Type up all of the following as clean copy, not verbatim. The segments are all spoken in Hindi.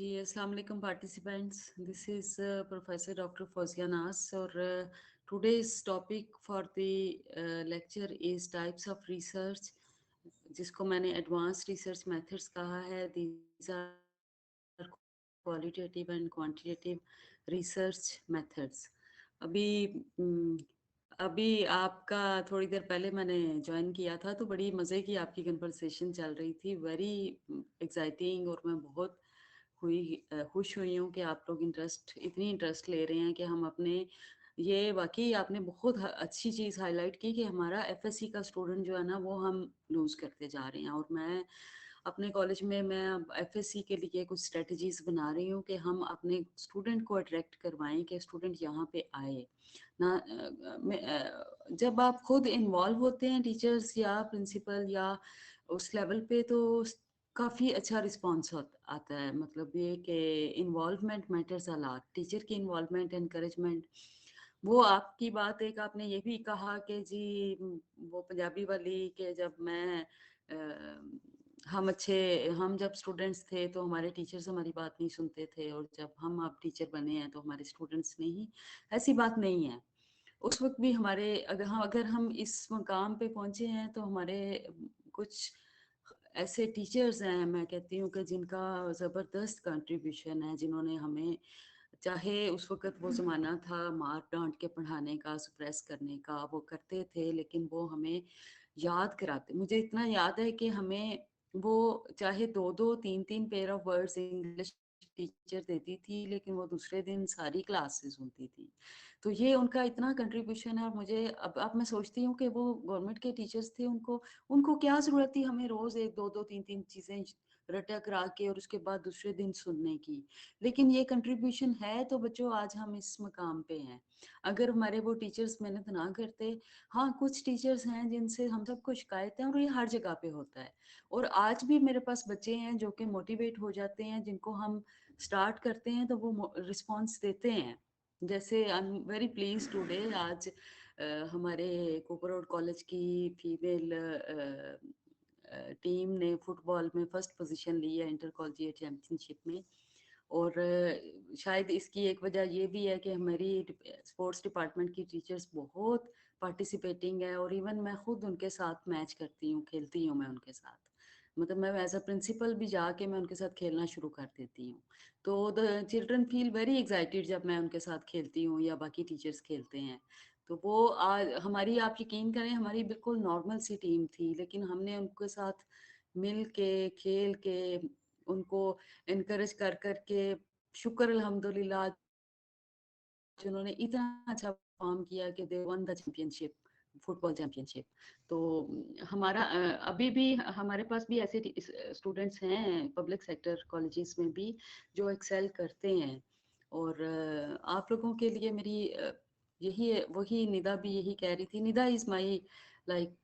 जी, अस्सलाम वालेकुम participants. This is Professor Dr. Fozia Nas और today's topic for the lecture is types of research जिसको मैंने advanced research methods कहा है. These are qualitative and quantitative research methods. अभी आपका थोड़ी देर पहले मैंने ज्वाइन किया था तो बड़ी मज़े की आपकी कन्वर्सेशन चल रही थी. वेरी एक्साइटिंग और मैं बहुत खुश हुई हूँ कि आप लोग इतनी इंटरेस्ट ले रहे हैं कि हम अपने ये वाक़ई आपने बहुत अच्छी चीज़ हाइलाइट की कि हमारा एफएससी का स्टूडेंट जो है ना वो हम लूज़ करते जा रहे हैं और मैं अपने कॉलेज में मैं अब एफएससी के लिए कुछ स्ट्रेटजीज़ बना रही हूँ कि हम अपने स्टूडेंट को अट्रैक्ट करवाएं कि स्टूडेंट यहाँ पे आए ना. जब आप खुद इन्वॉल्व होते हैं टीचर्स या प्रिंसिपल या उस लेवल पे तो काफ़ी अच्छा रिस्पॉन्स आता है. मतलब ये कि involvement matters a lot. Teacher की इन्वॉल्वमेंट एनकरेजमेंट वो आपकी बात एक आपने ये भी कहा कि जी वो पंजाबी वाली के जब मैं हम जब स्टूडेंट्स थे तो हमारे टीचर्स हमारी बात नहीं सुनते थे और जब हम अब टीचर बने हैं तो हमारे स्टूडेंट्स नहीं. ऐसी बात नहीं है. उस वक्त भी हमारे अगर हम इस मकाम पे पहुंचे हैं तो हमारे कुछ ऐसे टीचर्स हैं मैं कहती हूँ कि जिनका ज़बरदस्त कंट्रीब्यूशन है, जिन्होंने हमें चाहे उस वक़्त वो ज़माना था मार डाँट के पढ़ाने का, सप्रेस करने का, वो करते थे लेकिन वो हमें याद कराते. मुझे इतना याद है कि हमें वो चाहे 2-2 3-3 pair of words English teacher देती थी लेकिन वो दूसरे दिन सारी क्लास से सुनती थी. तो ये उनका इतना कंट्रीब्यूशन है और मुझे अब मैं सोचती हूँ कि वो गवर्नमेंट के टीचर्स थे, उनको उनको क्या ज़रूरत थी हमें रोज़ 1 2-2 3-3 चीज़ें रटा करा के और उसके बाद दूसरे दिन सुनने की. लेकिन ये कंट्रीब्यूशन है तो बच्चों आज हम इस मकाम पे हैं. अगर हमारे वो टीचर्स मेहनत ना करते. हाँ, कुछ टीचर्स हैं जिनसे हम सबको शिकायत है और ये हर जगह पे होता है. और आज भी मेरे पास बच्चे हैं जो कि मोटिवेट हो जाते हैं, जिनको हम स्टार्ट करते हैं तो वो रिस्पॉन्स देते हैं. जैसे I am very please today आज हमारे कूपर रोड कॉलेज की फीमेल टीम ने फुटबॉल में फर्स्ट पोजीशन ली है इंटर कॉलेजिएट चैम्पियनशिप में. और शायद इसकी एक वजह ये भी है कि हमारी स्पोर्ट्स डिपार्टमेंट की टीचर्स बहुत पार्टिसिपेटिंग है और इवन मैं खुद उनके साथ मैच करती हूँ, खेलती हूँ मैं उनके साथ. मतलब मैं एज अ प्रिंसिपल भी जाके मैं उनके साथ खेलना शुरू कर देती हूँ. तो the children feel very excited जब मैं उनके साथ खेलती हूँ या बाकी टीचर्स खेलते हैं. तो वो आज हमारी आप यकीन करें हमारी बिल्कुल नॉर्मल सी टीम थी लेकिन हमने उनके साथ मिल के खेल के उनको एनकरेज कर करके शुक्र अल्हम्दुलिल्लाह जिन्होंने इतना अच्छा परफॉर्म किया कि they won the championship football championship. तो हमारा अभी भी हमारे पास भी ऐसे स्टूडेंट्स हैं पब्लिक सेक्टर कॉलेजेस में भी जो एक्सेल करते हैं. और आप लोगों के लिए मेरी यही वही निदा भी यही कह रही थी. निदा इज़ माई लाइक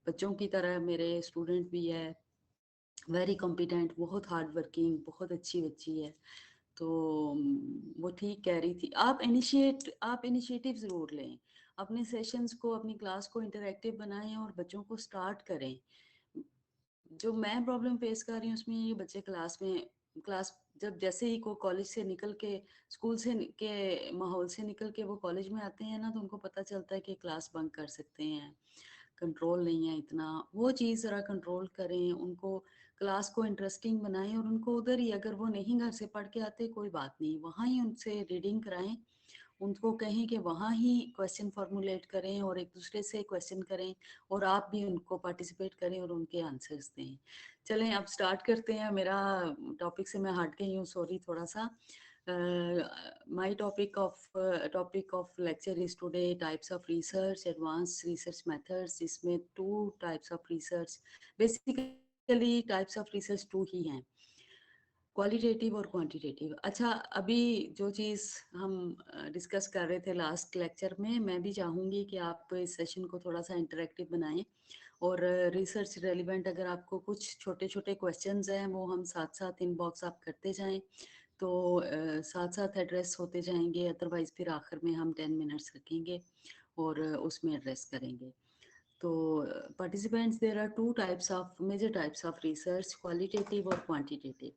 बच्चों की तरह मेरे स्टूडेंट भी है. वेरी कॉम्पिटेंट, बहुत हार्ड वर्किंग, बहुत अच्छी बच्ची है. तो वो ठीक कह रही थी. आप इनिशिएटिव ज़रूर लें. अपने सेशंस को अपनी क्लास को इंटरैक्टिव बनाएं और बच्चों को स्टार्ट करें. जो मैं प्रॉब्लम फेस कर रही हूँ उसमें ये बच्चे क्लास जब जैसे ही को कॉलेज से निकल के स्कूल से के माहौल से निकल के वो कॉलेज में आते हैं ना तो उनको पता चलता है कि क्लास बंक कर सकते हैं. कंट्रोल नहीं है इतना. वो चीज़ ज़रा कंट्रोल करें. उनको क्लास को इंटरेस्टिंग बनाएं और उनको उधर ही अगर वो नहीं घर से पढ़ के आते कोई बात नहीं वहाँ ही उनसे रीडिंग कराएं. उनको कहें कि वहाँ ही क्वेश्चन फॉर्मुलेट करें और एक दूसरे से क्वेश्चन करें और आप भी उनको पार्टिसिपेट करें और उनके आंसर्स दें. चलें अब स्टार्ट करते हैं. मेरा टॉपिक से मैं हट गई हूँ, सॉरी थोड़ा सा. My topic of lecture is today types of research, advanced research methods. इसमें 2 types of research, basically types of research 2 ही हैं, क्वालिटेटिव और क्वांटिटेटिव. अच्छा, अभी जो चीज़ हम डिस्कस कर रहे थे लास्ट लेक्चर में, मैं भी चाहूँगी कि आप इस सेशन को थोड़ा सा इंटरेक्टिव बनाएं और रिसर्च रेलिवेंट अगर आपको कुछ छोटे छोटे क्वेश्चंस हैं वो हम साथ साथ इनबॉक्स आप करते जाएं तो साथ साथ एड्रेस होते जाएंगे. अदरवाइज़ फिर आखिर में हम 10 मिनट्स रखेंगे और उसमें एड्रेस करेंगे. तो participants, there are 2 types of major types of research, qualitative और क्वांटिटेटिव.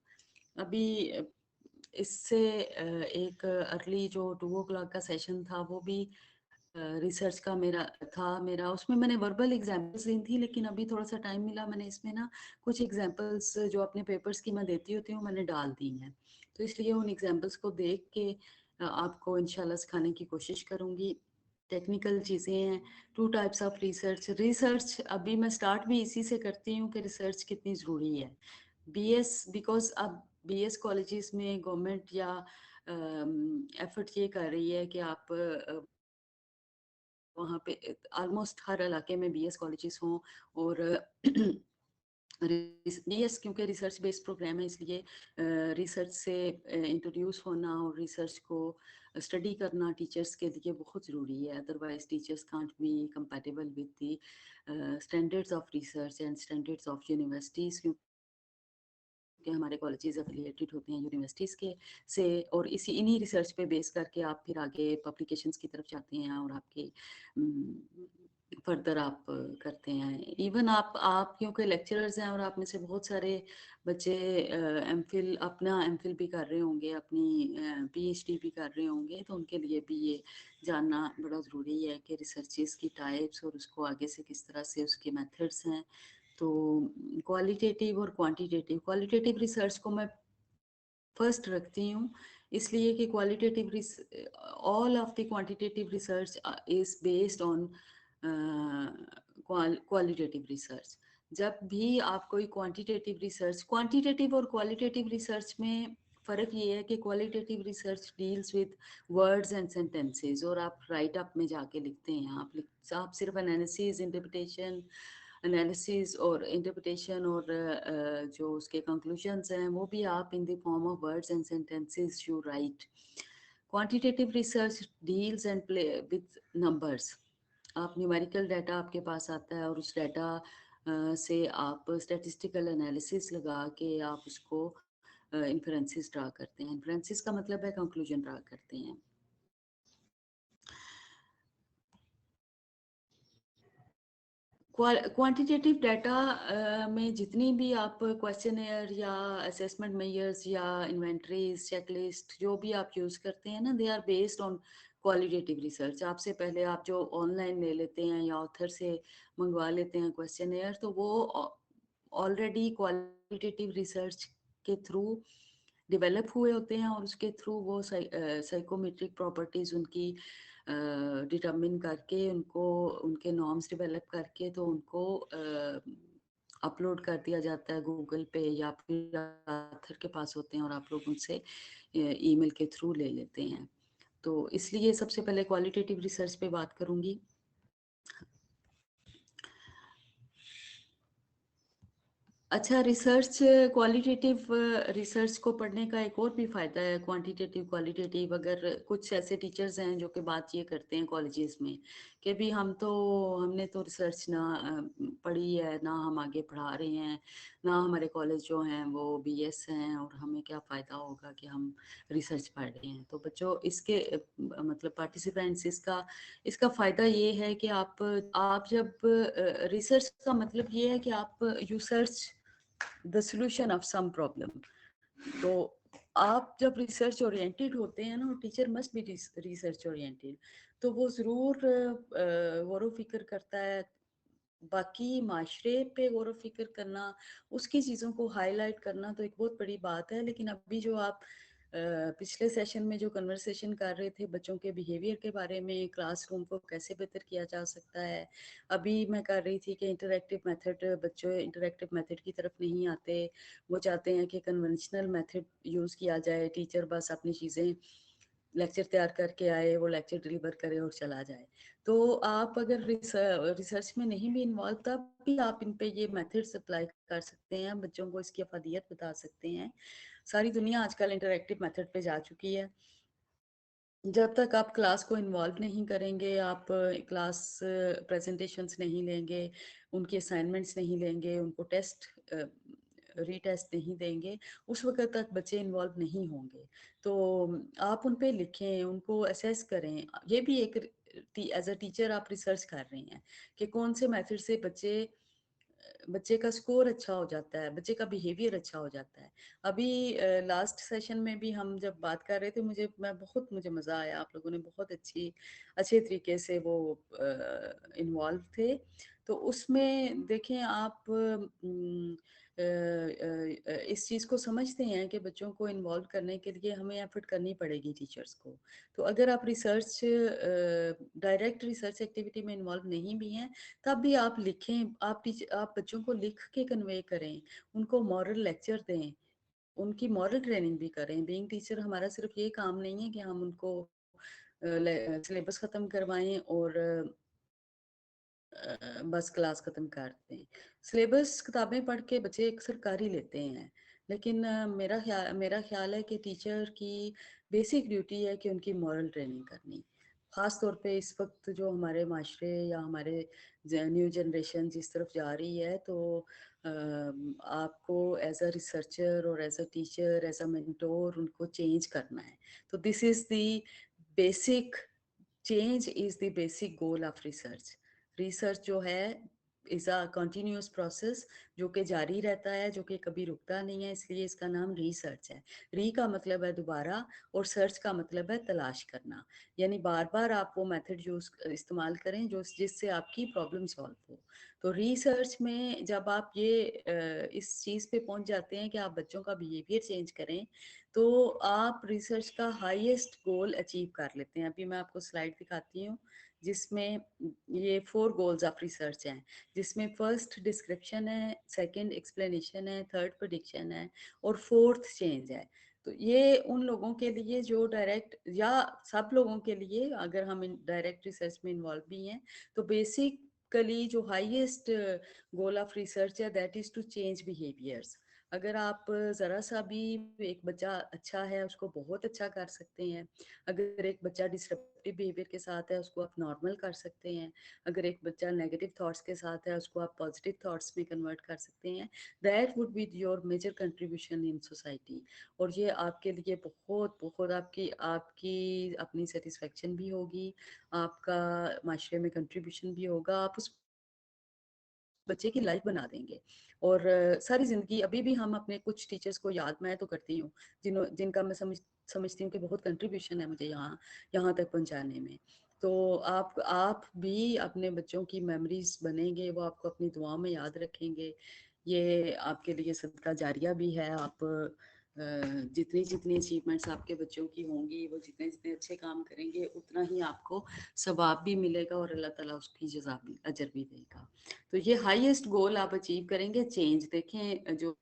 अभी इससे एक अर्ली जो 2 o'clock का सेशन था वो भी रिसर्च का मेरा उसमें मैंने वर्बल एग्जांपल्स दी थी, लेकिन अभी थोड़ा सा टाइम मिला, मैंने इसमें ना कुछ एग्जांपल्स जो अपने पेपर्स की मैं देती होती हूँ मैंने डाल दी हैं, तो इसलिए उन एग्जांपल्स को देख के आपको इंशाल्लाह सिखाने की कोशिश करूँगी। टेक्निकल चीज़ें हैं, 2 टाइप्स ऑफ रिसर्च अभी मैं स्टार्ट भी इसी से करती हूँ कि रिसर्च कितनी ज़रूरी है। बीएस बिकॉज़ अब बीएस कॉलेजेस में गवर्नमेंट या एफर्ट ये कर रही है कि आप वहाँ पे ऑलमोस्ट हर इलाके में बीएस कॉलेजेस हों, और बीएस क्योंकि रिसर्च बेस्ड प्रोग्राम है, इसलिए रिसर्च से इंट्रोड्यूस होना और रिसर्च को स्टडी करना टीचर्स के लिए बहुत ज़रूरी है, otherwise teachers can't be compatible with the standards of research and standards of universities, कि हमारे कॉलेजेस एफिलिएटेड होते हैं यूनिवर्सिटीज़ के से, और इन्हीं रिसर्च पे बेस करके आप फिर आगे पब्लिकेशंस की तरफ जाते हैं और आपके फर्दर आप करते हैं। इवन आप क्योंकि लेक्चरर्स हैं और आप में से बहुत सारे बच्चे एमफिल अपना एमफिल भी कर रहे होंगे, अपनी पीएचडी भी कर रहे होंगे, तो उनके लिए भी ये जानना बड़ा ज़रूरी है कि रिसर्चेस की टाइप्स और उसको आगे से किस तरह से उसके मेथड्स हैं। तो क्वालिटेटिव और क्वालिटेटिव रिसर्च को मैं फर्स्ट रखती हूँ, इसलिए कि qualitative all of the quantitative research is based on qualitative research. जब भी आप कोई क्वांटिटेटिव और क्वालिटेटिव रिसर्च में फ़र्क ये है कि qualitative research deals with words and sentences, और आप राइट अप में जाके लिखते हैं, आप सिर्फ एनालिसिस और इंटरप्रिटेशन और जो उसके कंक्लूजन्स हैं वो भी आप इन the form of words and sentences you right. Quantitative research deals and play with numbers, आप न्यूमेरिकल डाटा आपके पास आता है और उस डाटा से आप स्टैटिस्टिकल एनालिसिस लगा के आप उसको इन्फ्रेंसेस ड्रा करते हैं। इन्फ्रेंसेस का मतलब है कंक्लूजन ड्रा करते हैं। क्वांटिटेटिव डाटा में जितनी भी आप क्वेश्चनेयर या असेसमेंट मेजर्स या इन्वेंटरीज चेकलिस्ट जो भी आप यूज़ करते हैं ना, they are based on qualitative research. आपसे पहले आप जो ऑनलाइन ले लेते हैं या ऑथर से मंगवा लेते हैं क्वेश्चनेयर, तो वो ऑलरेडी क्वालिटेटिव रिसर्च के थ्रू डेवलप हुए होते हैं, और उसके थ्रू वो साइकोमेट्रिक प्रॉपर्टीज़ उनकी डिटरमिन करके उनको उनके नॉर्म्स डेवलप करके तो उनको अपलोड कर दिया जाता है गूगल पे, या फिर ऑथर के पास होते हैं और आप लोग उनसे ईमेल के थ्रू ले लेते हैं। तो इसलिए सबसे पहले क्वालिटेटिव रिसर्च पे बात करूँगी। अच्छा, क्वालिटेटिव रिसर्च को पढ़ने का एक और भी फ़ायदा है, क्वांटिटेटिव क्वालिटेटिव। अगर कुछ ऐसे टीचर्स हैं जो कि बात ये करते हैं कॉलेजेस में कि भी हमने तो रिसर्च ना पढ़ी है, ना हम आगे पढ़ा रहे हैं, ना हमारे कॉलेज जो हैं वो बीएस हैं, और हमें क्या फ़ायदा होगा कि हम रिसर्च पढ़ रहे हैं। तो बच्चों, इसके मतलब पार्टिसिपेंट्स, इसका फ़ायदा ये है कि आप जब रिसर्च का मतलब ये है कि आप you search the solution of some problem. तो आप जब रिसर्च ओरिएंटेड होते हैं ना, teacher must be research oriented, तो वो ज़रूर गौर फिक्र करता है। बाकी माशरे पे गौर फिक्र करना, उसकी चीज़ों को हाईलाइट करना तो एक बहुत बड़ी बात है, लेकिन अभी जो आप पिछले सेशन में जो कन्वर्सेशन कर रहे थे बच्चों के बिहेवियर के बारे में, क्लासरूम को कैसे बेहतर किया जा सकता है, अभी मैं कर रही थी कि इंटरैक्टिव मेथड, बच्चों इंटरैक्टिव मेथड की तरफ नहीं आते, वो चाहते हैं कि कन्वेंशनल मेथड यूज़ किया जाए, टीचर बस अपनी चीज़ें लेक्चर तैयार करके आए, वो लेक्चर डिलीवर करे और चला जाए। तो आप अगर रिसर्च में नहीं भी इन्वॉल्व, तब भी आप इन पे ये मेथड्स अप्लाई कर सकते हैं, बच्चों को इसकी अफादियत बता सकते हैं। सारी दुनिया आजकल इंटरैक्टिव मेथड पे जा चुकी है। जब तक आप क्लास को इन्वॉल्व नहीं करेंगे, आप क्लास प्रेजेंटेशंस नहीं लेंगे, उनके असाइनमेंट्स नहीं लेंगे, उनको टेस्ट रीटेस्ट नहीं देंगे, उस वक्त तक बच्चे इन्वॉल्व नहीं होंगे। तो आप उन पे लिखें, उनको असेस करें। ये भी एक एज अ टीचर आप रिसर्च कर रहे हैं कि कौन से मेथड से बच्चे बच्चे का स्कोर अच्छा हो जाता है, बच्चे का बिहेवियर अच्छा हो जाता है। अभी लास्ट सेशन में भी हम जब बात कर रहे थे, मुझे मज़ा आया, आप लोगों ने बहुत अच्छे तरीके से वो इन्वॉल्व थे। तो उसमें देखें आप इस चीज़ को समझते हैं कि बच्चों को इन्वॉल्व करने के लिए हमें एफर्ट करनी पड़ेगी टीचर्स को। तो अगर आप डायरेक्ट रिसर्च एक्टिविटी में इन्वॉल्व नहीं भी हैं, तब भी आप लिखें, आप बच्चों को लिख के कन्वे करें, उनको मॉरल लेक्चर दें, उनकी मॉरल ट्रेनिंग भी करें। बीइंग टीचर हमारा सिर्फ ये काम नहीं है कि हम उनको सिलेबस ख़त्म करवाएं और बस क्लास ख़त्म कर दें। सिलेबस किताबें पढ़ के बच्चे अक्सर कर ही लेते हैं, लेकिन मेरा ख़्याल है कि टीचर की बेसिक ड्यूटी है कि उनकी मॉरल ट्रेनिंग करनी। ख़ास तौर पे इस वक्त जो हमारे माशरे या हमारे न्यू जनरेशन जिस तरफ जा रही है, तो आपको एज अ रिसर्चर और as a teacher, as a mentor उनको चेंज करना है। तो this is the basic change is the basic goal of research. Research जो है इज़ अ कंटिन्यूअस प्रोसेस, जो कि जारी रहता है, जो कि कभी रुकता नहीं है, इसलिए इसका नाम रिसर्च है। री का मतलब है दोबारा और सर्च का मतलब है तलाश करना, यानी बार बार आप वो मेथड यूज इस्तेमाल करें जो जिससे आपकी प्रॉब्लम सॉल्व हो। तो रिसर्च में जब आप इस चीज़ पे पहुंच जाते हैं कि आप बच्चों का बिहेवियर चेंज करें, तो आप रिसर्च का हाईएस्ट गोल अचीव कर लेते हैं। अभी मैं आपको स्लाइड दिखाती हूँ, जिसमें ये 4 गोल्स ऑफ रिसर्च हैं, जिसमें फर्स्ट डिस्क्रिप्शन है, सेकंड एक्सप्लेनेशन है, थर्ड प्रेडिक्शन है और फोर्थ चेंज है। तो ये उन लोगों के लिए जो डायरेक्ट या सब लोगों के लिए, अगर हम डायरेक्ट रिसर्च में इन्वॉल्व भी हैं, तो बेसिकली जो हाईएस्ट गोल ऑफ रिसर्च है that is to change behaviours. अगर आप ज़रा सा भी, एक बच्चा अच्छा है उसको बहुत अच्छा कर सकते हैं, अगर एक बच्चा डिस्ट्रप्टिव बिहेवियर के साथ है उसको आप नॉर्मल कर सकते हैं, अगर एक बच्चा नेगेटिव थॉट्स के साथ है उसको आप पॉजिटिव थॉट्स में कन्वर्ट कर सकते हैं। That would be your major contribution in society. और ये आपके लिए बहुत बहुत आपकी आपकी अपनी सेटिस्फेक्शन भी होगी, आपका माशरे में कंट्रीब्यूशन भी होगा, आप उस बच्चे की लाइफ बना देंगे। और सारी ज़िंदगी अभी भी हम अपने कुछ टीचर्स को याद, मैं तो करती हूँ, जिनका मैं समझती हूँ कि बहुत कंट्रीब्यूशन है मुझे यहाँ यहाँ तक पहुँचाने में। तो आप भी अपने बच्चों की मेमोरीज बनेंगे, वो आपको अपनी दुआओं में याद रखेंगे। ये आपके लिए सदका जारिया भी है। आप जितनी जितनी अचीवमेंट्स आपके बच्चों की होंगी, वो जितने जितने अच्छे काम करेंगे, उतना ही आपको सवाब भी मिलेगा और अल्लाह ताला उसकी जज़ा भी, अजर भी देगा। तो ये हाईएस्ट गोल आप अचीव करेंगे। चेंज देखें जो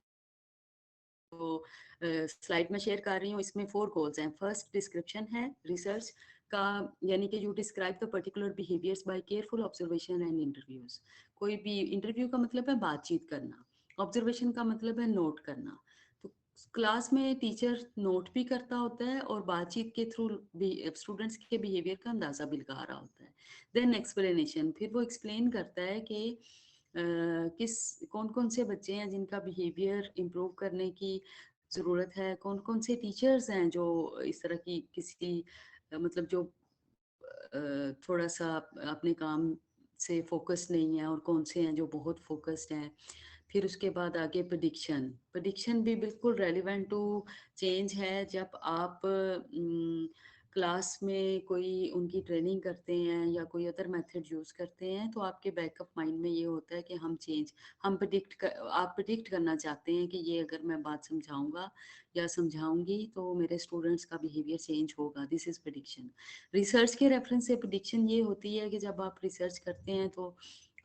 स्लाइड में शेयर कर रही हूँ, इसमें 4 गोल्स हैं। फर्स्ट डिस्क्रिप्शन है रिसर्च का, यानी कि you describe the particular behaviours by careful observation and interviews. कोई भी इंटरव्यू का मतलब है बातचीत करना, ऑब्जर्वेशन का मतलब है नोट करना। तो क्लास में टीचर नोट भी करता होता है और बातचीत के थ्रू स्टूडेंट्स के बिहेवियर का अंदाजा भी लगा रहा होता है। देन एक्सप्लेनेशन, फिर वो एक्सप्लेन करता है कि किस कौन कौन से बच्चे हैं जिनका बिहेवियर इम्प्रूव करने की ज़रूरत है, कौन कौन से टीचर्स हैं जो इस तरह की किसी मतलब जो थोड़ा सा अपने काम से फोकस नहीं है और कौन से हैं जो बहुत फोकस्ड हैं। फिर उसके बाद आगे प्रेडिक्शन, प्रेडिक्शन भी बिल्कुल रेलिवेंट टू चेंज है। जब आप क्लास में कोई उनकी ट्रेनिंग करते हैं या कोई अदर मेथड यूज़ करते हैं, तो आपके बैकअप माइंड में ये होता है कि आप प्रिडिक्ट करना चाहते हैं कि ये अगर मैं बात समझाऊंगा या समझाऊंगी तो मेरे स्टूडेंट्स का बिहेवियर चेंज होगा। This is prediction. रिसर्च के रेफरेंस से प्रिडिक्शन ये होती है कि जब आप रिसर्च करते हैं तो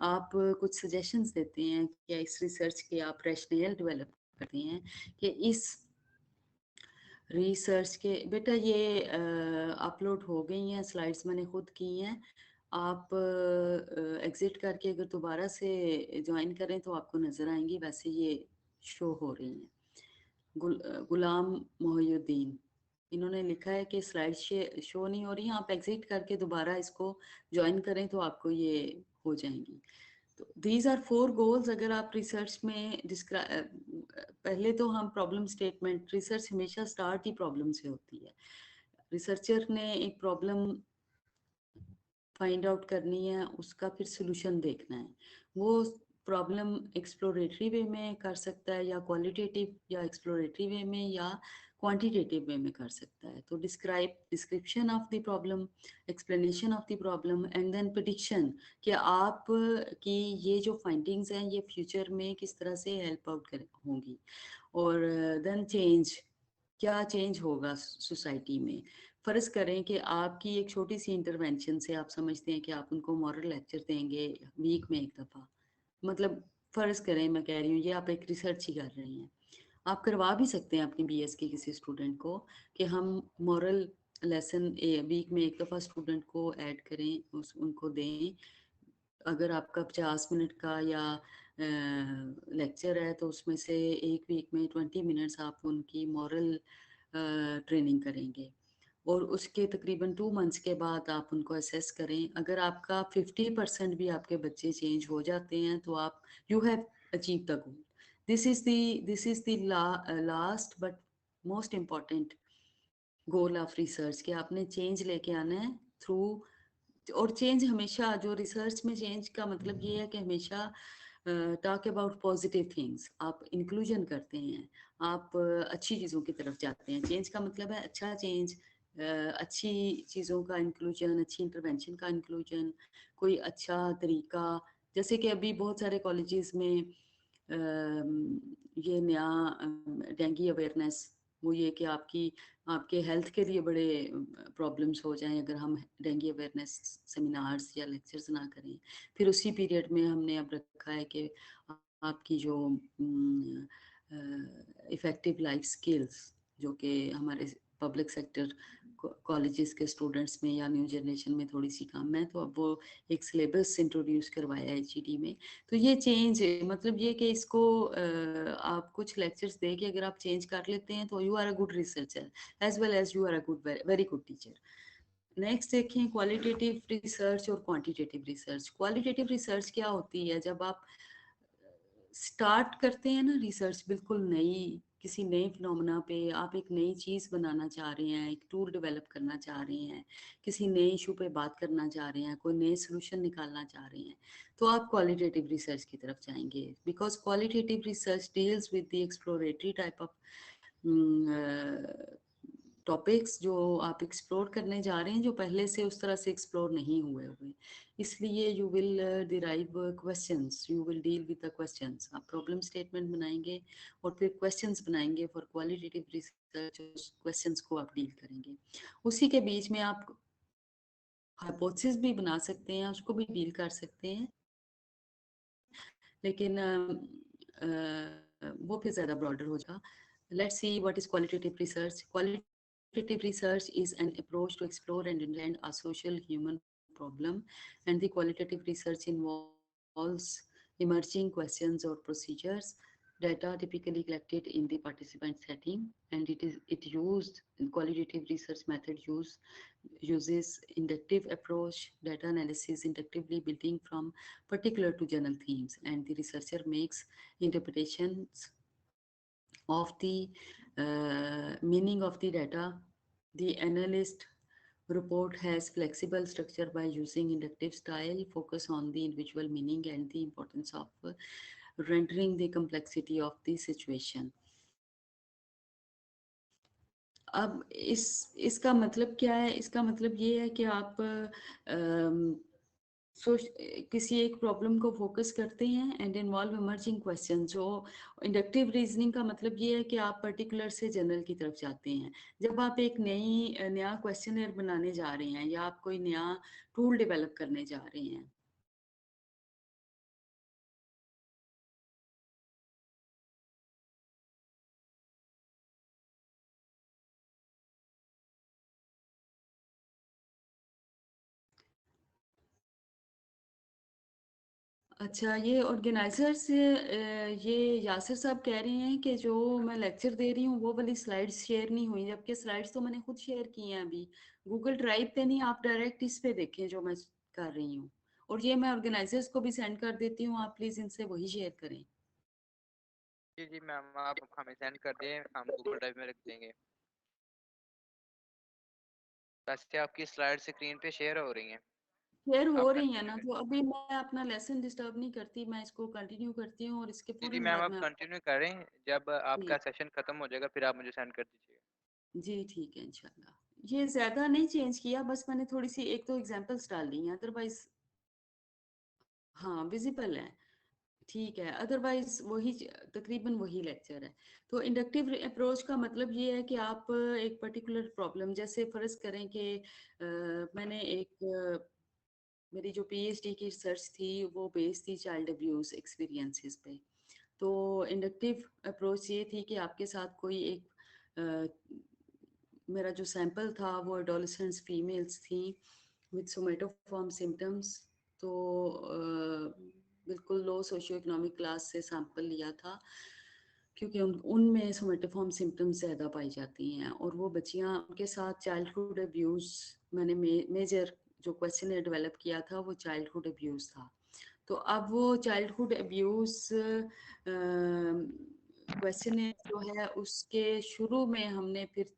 आप कुछ सजेशंस देते हैं या इस रिसर्च के आप रैशनल डेवलप करते हैं कि इस रिसर्च के, बेटा ये अपलोड हो गई हैं स्लाइड्स, मैंने खुद की हैं। आप एग्जिट करके अगर दोबारा से ज्वाइन करें तो आपको नज़र आएंगी, वैसे ये शो हो रही हैं। गुलाम मोहिउद्दीन, इन्होंने लिखा है कि स्लाइड शो नहीं हो रही हैं, आप एग्जिट करके दोबारा इसको ज्वाइन करें तो आपको ये हो जाएंगी। तो दीज आर 4 गोल्स। अगर आप रिसर्च में पहले तो हम प्रॉब्लम स्टेटमेंट, रिसर्च हमेशा स्टार्ट ही प्रॉब्लम से होती है। रिसर्चर ने एक प्रॉब्लम फाइंड आउट करनी है, उसका फिर सोल्यूशन देखना है। वो प्रॉब्लम एक्सप्लोरेटरी वे में कर सकता है, या क्वालिटेटिव या एक्सप्लोरेटरी वे में, या क्वांटिटेटिव वे में कर सकता है। तो description of the problem, explanation of the problem, and then prediction कि आप की ये जो फाइंडिंग्स हैं ये फ्यूचर में किस तरह से हेल्प आउट होंगी। और देन चेंज, क्या चेंज होगा सोसाइटी में। फ़र्ज़ करें कि आपकी एक छोटी सी इंटरवेंशन से आप समझते हैं कि आप उनको मॉरल लेक्चर देंगे वीक में एक दफ़ा। मतलब फ़र्ज़ करें, मैं कह रही हूँ, ये आप एक रिसर्च ही कर रहे हैं। आप करवा भी सकते हैं अपनी बीएस के किसी स्टूडेंट को कि हम मॉरल लेसन वीक में एक दफ़ा स्टूडेंट को ऐड करें, उनको दें। अगर आपका 50 मिनट का या लेक्चर है तो उसमें से एक वीक में 20 मिनट्स आप उनकी मॉरल ट्रेनिंग करेंगे, और उसके तकरीबन 2 मंथ्स के बाद आप उनको असेस करें। अगर आपका 50% भी आपके बच्चे चेंज हो जाते हैं तो आप you have achieve the goal. This is the last but most important goal of research, कि आपने चेंज लेके आना है थ्रू। और चेंज हमेशा, जो रिसर्च में चेंज का मतलब ये है कि हमेशा टॉक अबाउट पॉजिटिव थिंग्स, आप इंक्लूजन करते हैं, आप अच्छी चीज़ों की तरफ जाते हैं। चेंज का मतलब है अच्छा चेंज, अच्छी चीज़ों का इंक्लूजन, अच्छी इंटरवेंशन का इंक्लूजन, कोई अच्छा तरीका। जैसे कि अभी बहुत सारे कॉलेजेस में ये नया डेंगू अवेयरनेस, वो ये कि आपके हेल्थ के लिए बड़े प्रॉब्लम्स हो जाएं अगर हम डेंगू अवेयरनेस सेमिनार्स या लेक्चर्स ना करें। फिर उसी पीरियड में हमने अब रखा है कि आपकी जो इफ़ेक्टिव लाइफ स्किल्स, जो कि हमारे पब्लिक सेक्टर कॉलेजेस के स्टूडेंट्स में या न्यू जनरेशन में थोड़ी सी कम है, तो अब वो एक सिलेबस इंट्रोड्यूस करवाया है एचईडी में। तो ये चेंज मतलब ये कि इसको आप कुछ लेक्चर्स दे के अगर आप चेंज कर लेते हैं तो you are a good researcher as well as you are a good very good teacher. Next देखें क्वालिटेटिव रिसर्च और क्वांटिटेटिव रिसर्च। क्वालिटेटिव रिसर्च क्या होती है? जब आप स्टार्ट करते हैं ना रिसर्च, बिल्कुल नई, किसी नए फिनोमेना पे आप एक नई चीज़ बनाना चाह रहे हैं, एक टूल डेवलप करना चाह रहे हैं, किसी नए इशू पे बात करना चाह रहे हैं, कोई नए सोल्यूशन निकालना चाह रहे हैं, तो आप क्वालिटेटिव रिसर्च की तरफ जाएंगे। Because qualitative research deals with the exploratory type of topics जो आप एक्सप्लोर करने जा रहे हैं, जो पहले से उस तरह से एक्सप्लोर नहीं हुए। इसलिए you will derive questions, you will deal with the questions. आप प्रॉब्लम स्टेटमेंट बनाएंगे और फिर क्वेश्चंस बनाएंगे फॉर क्वालिटेटिव रिसर्च, उस क्वेश्चंस को आप डील करेंगे। उसी के बीच में आप हाइपोथेसिस भी बना सकते हैं, उसको भी डील कर सकते हैं, लेकिन वो फिर ज़्यादा ब्रॉडर हो जाएगा। Let's see what is qualitative research. Qualitative research is an approach to explore and understand a social human problem, and the qualitative research involves emerging questions or procedures. Data typically collected in the participant setting, and it used qualitative research method uses inductive approach, data analysis inductively building from particular to general themes, and the researcher makes interpretations of the meaning of the data. The analyst report has flexible structure by using inductive style, focus on the individual meaning and the importance of rendering the complexity of the situation. अब इसका मतलब क्या है? इसका मतलब ये है कि आप सोच किसी एक प्रॉब्लम को फोकस करते हैं एंड इन्वॉल्व इमर्जिंग क्वेश्चन। जो इंडक्टिव रीजनिंग का मतलब ये है कि आप पर्टिकुलर से जनरल की तरफ जाते हैं। जब आप एक नया क्वेश्चनर बनाने जा रहे हैं या आप कोई नया टूल डेवलप करने जा रहे हैं, अच्छा, ये ऑर्गेनाइजर्स ये यासिर साहब कह रहे हैं कि जो मैं लेक्चर दे रही हूँ वो वाली स्लाइड्स शेयर नहीं हुई, जबकि स्लाइड्स तो मैंने खुद शेयर की हैं अभी गूगल ड्राइव पे। नहीं, आप डायरेक्ट इस पे देखें जो मैं कर रही हूँ, और ये मैं ऑर्गेनाइजर्स को भी सेंड कर देती हूँ, आप प्लीज़ इनसे वही शेयर करें। जी जी मैम, आप हमें सेंड कर दें, हम गूगल ड्राइव में रख देंगे। वैसे आपकी स्लाइड स्क्रीन पे शेयर हो रही हैं। शेयर हो आप रही है कंटिन्यू ना, करें। तो अभी मैं अपना लेसन डिस्टर्ब नहीं करती, मैं इसको कंटिन्यू करती हूँ और इसके जी जी फौरन मैम, बाद आप में आपको। कंटिन्यू करें, जब जी आपका सेशन खत्म हो जाएगा फिर आप मुझे सेंड कर दीजिएगा। जी ठीक है इंशाल्लाह। ये ज्यादा नहीं चेंज किया, बस मैंने थोड़ी सी एक तो एग्जांपल्स डाल दी हैं, अदरवाइज हाँ विजिबल है, ठीक है, अदरवाइज वही तकरीबन वही लेक्चर है। तो इंडक्टिव अप्रोच का मतलब ये है कि आप एक पर्टिकुलर प्रॉब्लम, जैसे फर्ज करें कि मैंने मेरी जो पीएचडी की रिसर्च थी वो बेस्ड थी चाइल्ड अब्यूज एक्सपीरियंसेस पे। तो इंडक्टिव अप्रोच ये थी कि आपके साथ कोई एक मेरा जो सैंपल था वो एडोलेसेंट्स फीमेल्स थी विद सोमेटोफॉर्म सिम्टम्स। तो बिल्कुल लो सोशियो इकोनॉमिक क्लास से सैंपल लिया था, क्योंकि उनमें सोमेटोफॉर्म सिम्टम्स ज़्यादा पाई जाती हैं, और वो बच्चियां, उनके साथ चाइल्डहुड अब्यूज़ मैंने मेजर जो क्वेश्चन डेवलप किया था वो चाइल्डहुड अब्यूज़ था। तो अब वो चाइल्डहुड अब्यूज़ क्वेश्चन जो है उसके शुरू में हमने फिर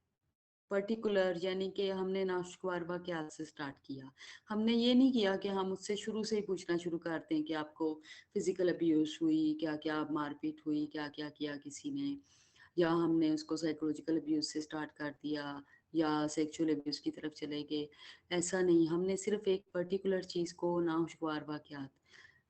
पर्टिकुलर, यानी कि हमने नाशुक्वार वाक़यात से स्टार्ट किया। हमने ये नहीं किया कि हम उससे शुरू से ही पूछना शुरू करते हैं कि आपको फिज़िकल अब्यूज़ हुई, क्या-क्या मारपीट हुई, क्या-क्या किया किसी ने, या हमने उसको साइकोलॉजिकल अब्यूज़ से स्टार्ट कर दिया या सेक्सुअल अब्यूज़ की तरफ चले गए। ऐसा नहीं, हमने सिर्फ़ एक पर्टिकुलर चीज़ को नाशुक्वार वाक़यात,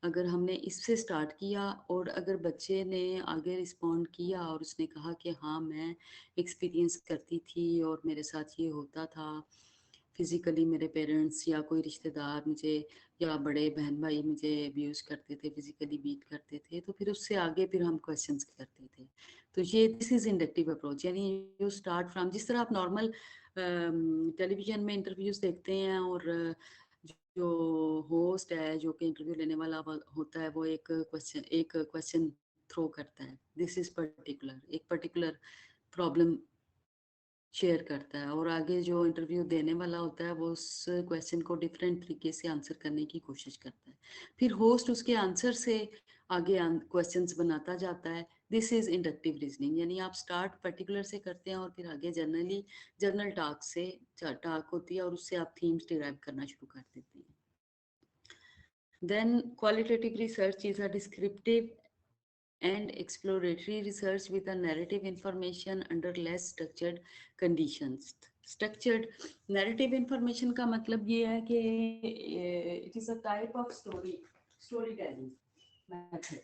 अगर हमने इससे स्टार्ट किया और अगर बच्चे ने आगे रिस्पॉन्ड किया और उसने कहा कि हाँ मैं एक्सपीरियंस करती थी और मेरे साथ ये होता था, फिज़िकली मेरे पेरेंट्स या कोई रिश्तेदार मुझे या बड़े बहन भाई मुझे अब्यूज़ करते थे, फिज़िकली बीट करते थे, तो फिर उससे आगे फिर हम क्वेश्चंस करते थे। तो ये दिस इज़ इंडक्टिव अप्रोच, यानी यू स्टार्ट फ्रॉम, जिस तरह आप नॉर्मल टेलीविज़न में इंटरव्यूज़ देखते हैं और जो होस्ट है जो कि इंटरव्यू लेने वाला होता है वो एक क्वेश्चन थ्रो करता है, दिस इज पर्टिकुलर, एक पर्टिकुलर प्रॉब्लम शेयर करता है, और आगे जो इंटरव्यू देने वाला होता है वो उस क्वेश्चन को डिफरेंट तरीके से आंसर करने की कोशिश करता है, फिर होस्ट उसके आंसर से आगे क्वेश्चंस बनाता जाता है। दिस इज इंडक्टिव रीजनिंग, यानी आप स्टार्ट पर्टिकुलर से करते हैं और फिर आगे जनरल टॉक से टॉक होती है और उससे आप थीम्स डिराइव करना शुरू कर देते हैं। Then qualitative research is a descriptive and exploratory research with a narrative information under less structured conditions. Structured narrative information का मतलब ये है कि it is a type of storytelling method,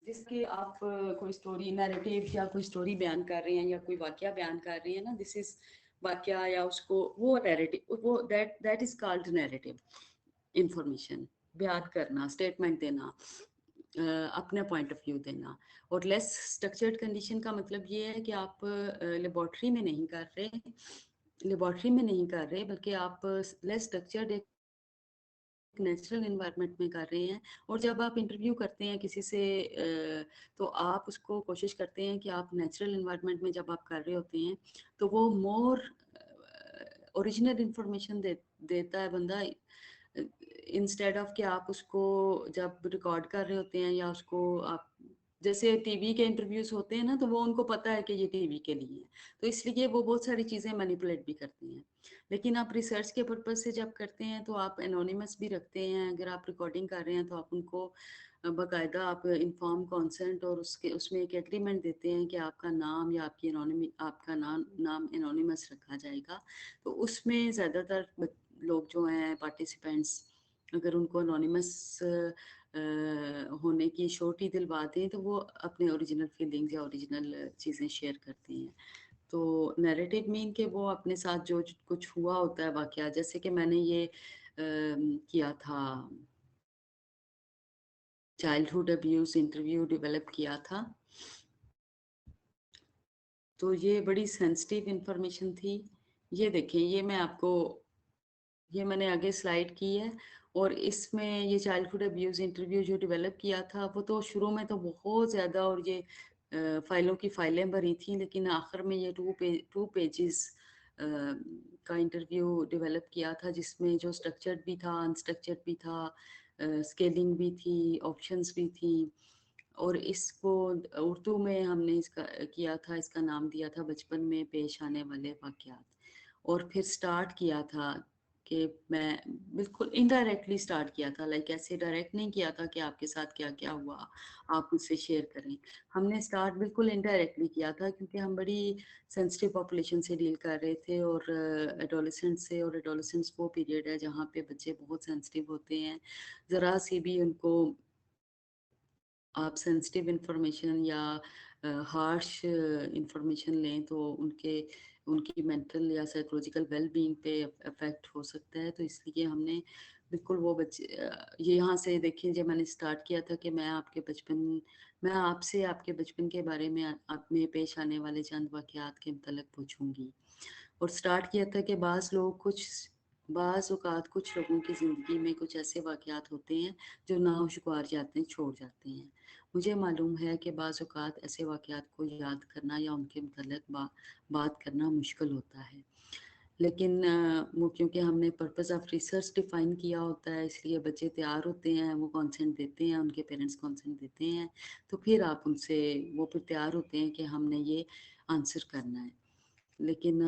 जिसके आप कोई स्टोरी नैरेटिव या कोई स्टोरी बयान कर रहे हैं या कोई वाक्य बयान कर रहे हैं ना, दिस इज वाक्य या उसको वो नैरेटिव, वो that is called narrative information, बयान करना, स्टेटमेंट देना, अपना पॉइंट ऑफ व्यू देना। और लेस स्ट्रक्चर्ड कंडीशन का मतलब ये है कि आप लेबॉर्ट्री में नहीं कर रहे, बल्कि आप लेस स्ट्रक्चर्ड एक नेचुरल एनवायरनमेंट में कर रहे हैं। और जब आप इंटरव्यू करते हैं किसी से तो आप उसको कोशिश करते हैं कि आप नेचुरल एनवायरनमेंट में जब आप कर रहे होते हैं तो वो मोर ओरिजिनल इंफॉर्मेशन देता है बंदा, इंस्टेड ऑफ कि आप उसको जब रिकॉर्ड कर रहे होते हैं या उसको आप, जैसे टीवी के इंटरव्यूज होते हैं ना, तो वो उनको पता है कि ये टीवी के लिए है, तो इसलिए वो बहुत सारी चीज़ें मैनिपुलेट भी करते हैं। लेकिन आप रिसर्च के पर्पज से जब करते हैं तो आप एनोनिमस भी रखते हैं, अगर आप रिकॉर्डिंग कर रहे हैं तो आप उनको बाकायदा आप इन्फॉर्म कॉन्सेंट और उसके उसमें एक एग्रीमेंट देते हैं कि आपका नाम या आपका नाम एनोनिमस रखा जाएगा। तो उसमें ज़्यादातर लोग जो हैं पार्टिसिपेंट्स, अगर उनको एनोनिमस होने की श्योरिटी दिलवा दें तो वो अपने ओरिजिनल फीलिंग्स या ओरिजिनल चीज़ें शेयर करते हैं। तो नैरेटिव मीन के वो अपने साथ जो कुछ हुआ होता है वाकया, जैसे कि मैंने ये किया था, चाइल्डहुड अब्यूज इंटरव्यू डेवलप किया था, तो ये बड़ी सेंसिटिव इंफॉर्मेशन थी। ये देखें, ये मैंने आगे स्लाइड की है, और इसमें ये चाइल्डहुड अब्यूज़ इंटरव्यू जो डेवलप किया था वो तो शुरू में तो बहुत ज़्यादा, और ये फाइलों की फाइलें भरी थी, लेकिन आखिर में ये टू पेजेस का इंटरव्यू डेवलप किया था, जिसमें जो स्ट्रक्चर्ड भी था, अनस्ट्रक्चर्ड भी था, स्केलिंग भी थी, ऑप्शंस भी थी, और इसको उर्दू में हमने इसका किया था, इसका नाम दिया था बचपन में पेश आने वाले वाक़यात। और फिर स्टार्ट किया था कि मैं बिल्कुल इनडायरेक्टली स्टार्ट किया था, लाइक ऐसे डायरेक्ट नहीं किया था कि आपके साथ क्या-क्या हुआ, आप मुझसे शेयर करें। हमने स्टार्ट बिल्कुल इनडायरेक्टली किया था क्योंकि हम बड़ी सेंसिटिव पॉपुलेशन से डील कर रहे थे और एडोलेसेंट्स से, और एडोलेसेंस वो पीरियड है जहाँ पे बच्चे बहुत सेंसिटिव होते हैं। ज़रा सी भी उनको आप सेंसिटिव इंफॉर्मेशन या हार्श इंफॉर्मेशन लें तो उनकी मेंटल या साइकोलॉजिकल वेल बीइंग पे अफेक्ट हो सकता है। तो इसलिए हमने बिल्कुल वो बच्चे ये यहाँ से देखिए जब मैंने स्टार्ट किया था कि मैं आपसे आपके बचपन के बारे में आप में पेश आने वाले चंद वाक़यात के मुतल्लिक़ पूछूँगी। और स्टार्ट किया था कि बाज़ औक़ात कुछ लोगों की ज़िंदगी में कुछ ऐसे वाक़यात होते हैं जो नाखुशगवार जाते हैं, छोड़ जाते हैं। मुझे मालूम है कि बाज़ औक़ात ऐसे वाक़यात को याद करना या उनके मुतल्लिक़ बात करना मुश्किल होता है। लेकिन वो क्योंकि हमने पर्पज़ ऑफ रिसर्च डिफ़ाइन किया होता है इसलिए बच्चे तैयार होते हैं, वो कंसेंट देते हैं, उनके पेरेंट्स कंसेंट देते हैं, तो फिर आप उनसे वो फिर तैयार होते हैं कि हमने ये आंसर करना है। लेकिन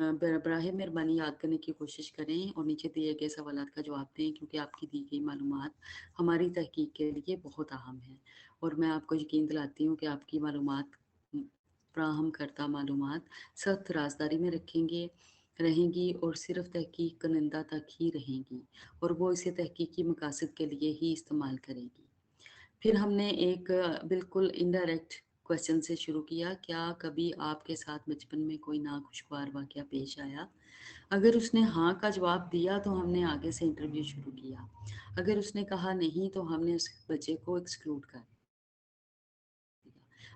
बराए मेहरबानी याद करने की कोशिश करें और नीचे दिए गए सवालात का जवाब दें क्योंकि आपकी दी गई मालूमात हमारी तहकीक के लिए बहुत अहम है और मैं आपको यकीन दिलाती हूँ कि आपकी मालूमात फ्राहम करदा मालूमात सख्त राजदारी में रहेंगी और सिर्फ तहकीक करनिंदा तक ही रहेंगी और वो इसे तहकीकी मकासद के लिए ही इस्तेमाल करेगी। फिर हमने एक बिल्कुल इनडायरेक्ट क्वेश्चन से शुरू किया, क्या कभी आपके साथ बचपन में कोई नाखुशगवार वाक़या पेश आया? अगर उसने हाँ का जवाब दिया तो हमने आगे से इंटरव्यू शुरू किया। अगर उसने कहा नहीं तो हमने उस बच्चे को एक्सक्लूड कर दिया।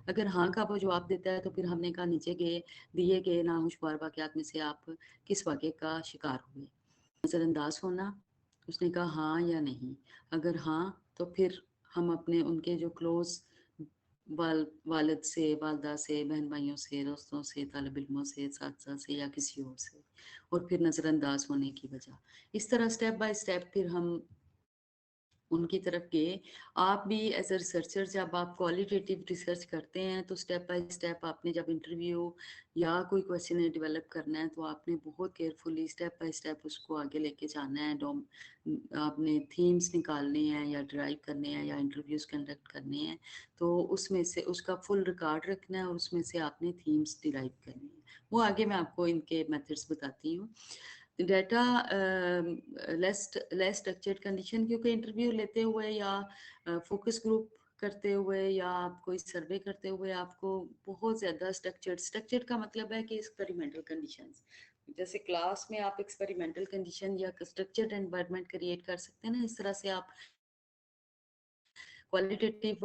अगर हाँ का वो जवाब देता है तो फिर हमने कहा नीचे दिए गए नाखुशगवार वाक़यात में से आप किस वाक़ये का शिकार हुए? नज़रअंदाज होना, उसने कहा हाँ या नहीं। अगर हाँ, तो फिर हम अपने उनके जो क्लोज़ वालिद से, वालिदा से, बहन-भाइयों से, दोस्तों से, तालिब-इल्मों से, साथ-साथ से या किसी और से और फिर नज़रअंदाज होने की वजह। इस तरह स्टेप बाय स्टेप फिर हम उनकी तरफ गए। आप भी एज़ अ रिसर्चर जब आप क्वालिटेटिव रिसर्च करते हैं, तो स्टेप बाय स्टेप आपने जब इंटरव्यू या कोई क्वेश्चन डेवलप करना है, तो आपने बहुत केयरफुली स्टेप बाय स्टेप उसको आगे लेके जाना है। आपने थीम्स निकालने हैं या ड्राइव करने हैं या इंटरव्यूज़ कंडक्ट करने हैं, तो उसमें से उसका फुल रिकॉर्ड रखना है और उसमें से आपने थीम्स डिराइव करनी है। वो आगे मैं आपको इनके मेथड्स बताती हूँ। डाटा लेस स्ट्रक्चर्ड कंडीशन क्योंकि इंटरव्यू लेते हुए या फोकस ग्रुप करते हुए या आप कोई सर्वे करते हुए आपको बहुत ज़्यादा स्ट्रक्चर्ड का मतलब है कि एक्सपेरिमेंटल कंडीशंस जैसे क्लास में आप एक्सपेरिमेंटल कंडीशन या स्ट्रक्चर्ड एनवायरनमेंट क्रिएट कर सकते हैं ना, इस तरह से आप क्वालिटेटिव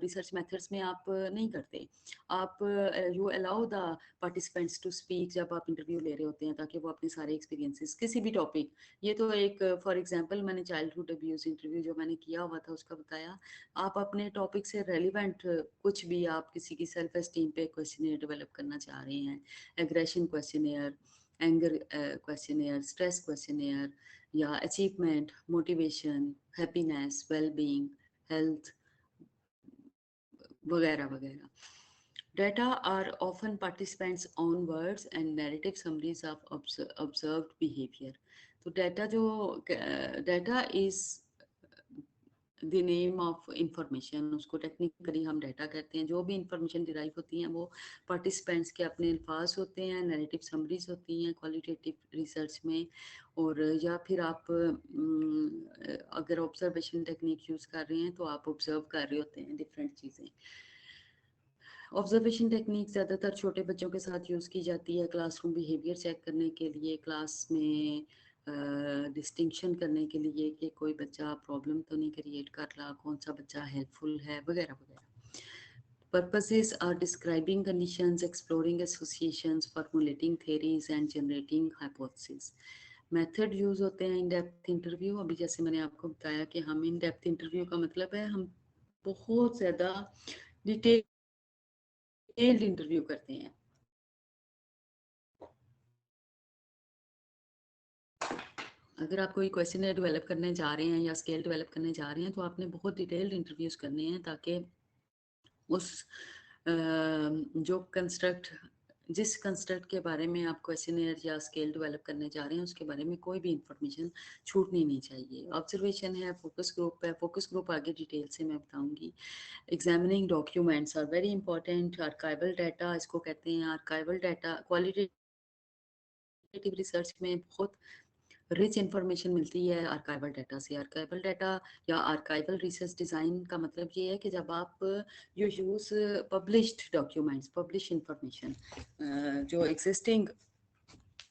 रिसर्च मेथड्स में आप नहीं करते। आप you allow the participants to speak जब आप इंटरव्यू ले रहे होते हैं ताकि वो अपने सारे एक्सपीरियंसेस किसी भी टॉपिक ये तो एक फॉर एग्जांपल मैंने चाइल्डहुड अब्यूज़ इंटरव्यू जो मैंने किया हुआ था उसका बताया। आप अपने टॉपिक से रेलेवेंट कुछ भी आप किसी की सेल्फ एस्टीम पे क्वेश्चनेयर डेवलप करना चाह रहे हैं, aggression questionnaire, anger questionnaire, stress questionnaire या achievement, motivation, happiness, well being, health वगैरह वगैरह। Data are often participants' own words and narrative summaries of observed behavior. तो data is the name of information, उसको टेक्निकली हम डाटा कहते हैं। जो भी इंफॉर्मेशन डिराइव होती हैं वो पार्टिसिपेंट्स के अपने अल्फाज होते हैं, नैरेटिव समरीज होती हैं क्वालिटेटिव रिसर्च में। और या फिर आप अगर ऑब्जर्वेशन टेक्निक यूज़ कर रहे हैं तो आप ऑब्जर्व कर रहे होते हैं डिफरेंट चीज़ें। ऑब्जर्वेशन टेक्निक ज़्यादातर छोटे बच्चों के साथ यूज़ की जाती है क्लासरूम बिहेवियर चेक करने के लिए, क्लास में डिस्टिंक्शन करने के लिए कि कोई बच्चा प्रॉब्लम तो नहीं क्रिएट कर रहा, कौन सा बच्चा हेल्पफुल है वगैरह वगैरह। Purposes are describing conditions, exploring associations, formulating theories and generating hypotheses. Method use होते हैं इन डेप्थ इंटरव्यू। अभी जैसे मैंने आपको बताया कि हम इन डेप्थ इंटरव्यू का मतलब है हम बहुत ज़्यादा डिटेल्ड इंटरव्यू करते हैं। अगर आप कोई क्वेश्चन डेवलप करने जा रहे हैं या स्केल डेवलप करने जा रहे हैं तो आपने बहुत डिटेल्ड इंटरव्यूज़ करने हैं ताकि उस जो कंस्ट्रक्ट जिस कंस्ट्रक्ट के बारे में आप क्वेश्चनेयर या स्केल डेवलप करने जा रहे हैं उसके बारे में कोई भी इंफॉर्मेशन छूटनी नहीं चाहिए। ऑब्जर्वेशन है, फोकस ग्रुप है, फोकस ग्रुप आगे डिटेल से मैं बताऊंगी। Examining documents are very important. Archival data इसको कहते हैं। आर्काइवल डाटा क्वालिटेटिव रिसर्च में बहुत रिच इंफॉर्मेशन मिलती है आर्काइवल डाटा से। आर्काइवल डाटा या आर्काइवल रिसर्च डिज़ाइन का मतलब ये है कि जब आप you use published documents, publish information, जो एग्जिस्टिंग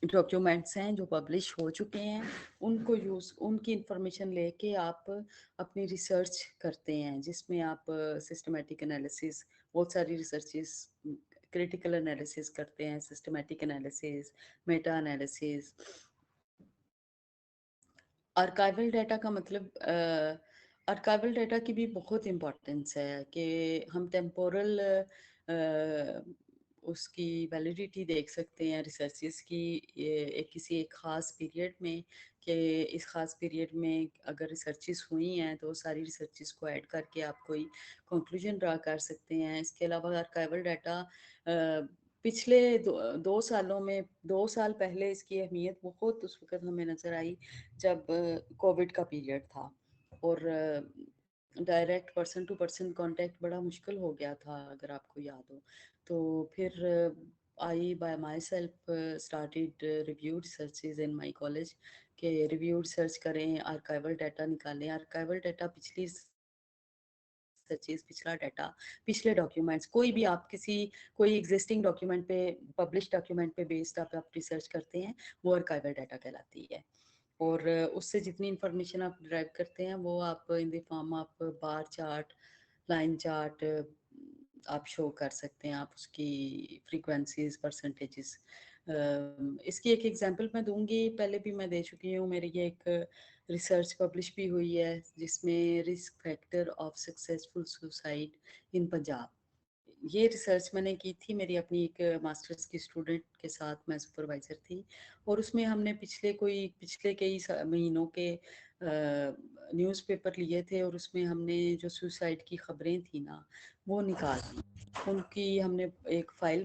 डॉक्यूमेंट्स हैं जो पब्लिश हो चुके हैं उनको यूज़, उनकी इंफॉर्मेशन लेके आप अपनी रिसर्च करते हैं, जिसमें आप सिस्टमेटिक एनालिसिस, बहुत सारी रिसर्चेस, क्रिटिकल एनालिसिस करते हैं, systematic analysis, Meta analysis. Archival data का मतलब आर्काइवल डाटा की भी बहुत इम्पोर्टेंस है कि हम टेम्पोरल उसकी वैलिडिटी देख सकते हैं रिसर्चेस की, एक किसी एक ख़ास पीरियड में, कि इस ख़ास पीरियड में अगर रिसर्चेस हुई हैं तो सारी रिसर्चेस को ऐड करके आप कोई कंक्लूजन ड्रा कर सकते हैं। इसके अलावा आर्काइवल डाटा पिछले 2 सालों में, 2 साल पहले इसकी अहमियत बहुत उस वक्त हमें नज़र आई जब कोविड का पीरियड था और direct person to person contact बड़ा मुश्किल हो गया था, अगर आपको याद हो। तो फिर I by myself started review researches in my college, के रिव्यू रिसर्च करें, आर्काइवल डाटा निकालें। आर्काइवल डाटा पिछली सर्चेज, पिछला डाटा, पिछले डॉक्यूमेंट्स, कोई भी आप किसी कोई एग्जिस्टिंग डॉक्यूमेंट पे, पब्लिश डॉक्यूमेंट पे बेस्ड आप रिसर्च करते हैं, वो आर्काइवल डाटा कहलाती है। और उससे जितनी इंफॉर्मेशन आप ड्राइव करते हैं वो आप इन the form of bar chart, line chart आप शो कर सकते हैं, आप उसकी फ्रीक्वेंसीज, परसेंटेजेस। इसकी एक एग्जांपल मैं दूंगी, पहले भी मैं दे चुकी हूँ। मेरी ये एक रिसर्च पब्लिश भी हुई है जिसमें risk factor of successful suicide in Punjab, ये रिसर्च मैंने की थी मेरी अपनी एक मास्टर्स की स्टूडेंट के साथ, मैं सुपरवाइज़र थी। और उसमें हमने पिछले कई महीनों के न्यूज़पेपर लिए थे और उसमें हमने जो सुसाइड की खबरें थी ना वो निकाल दी, उनकी हमने एक फाइल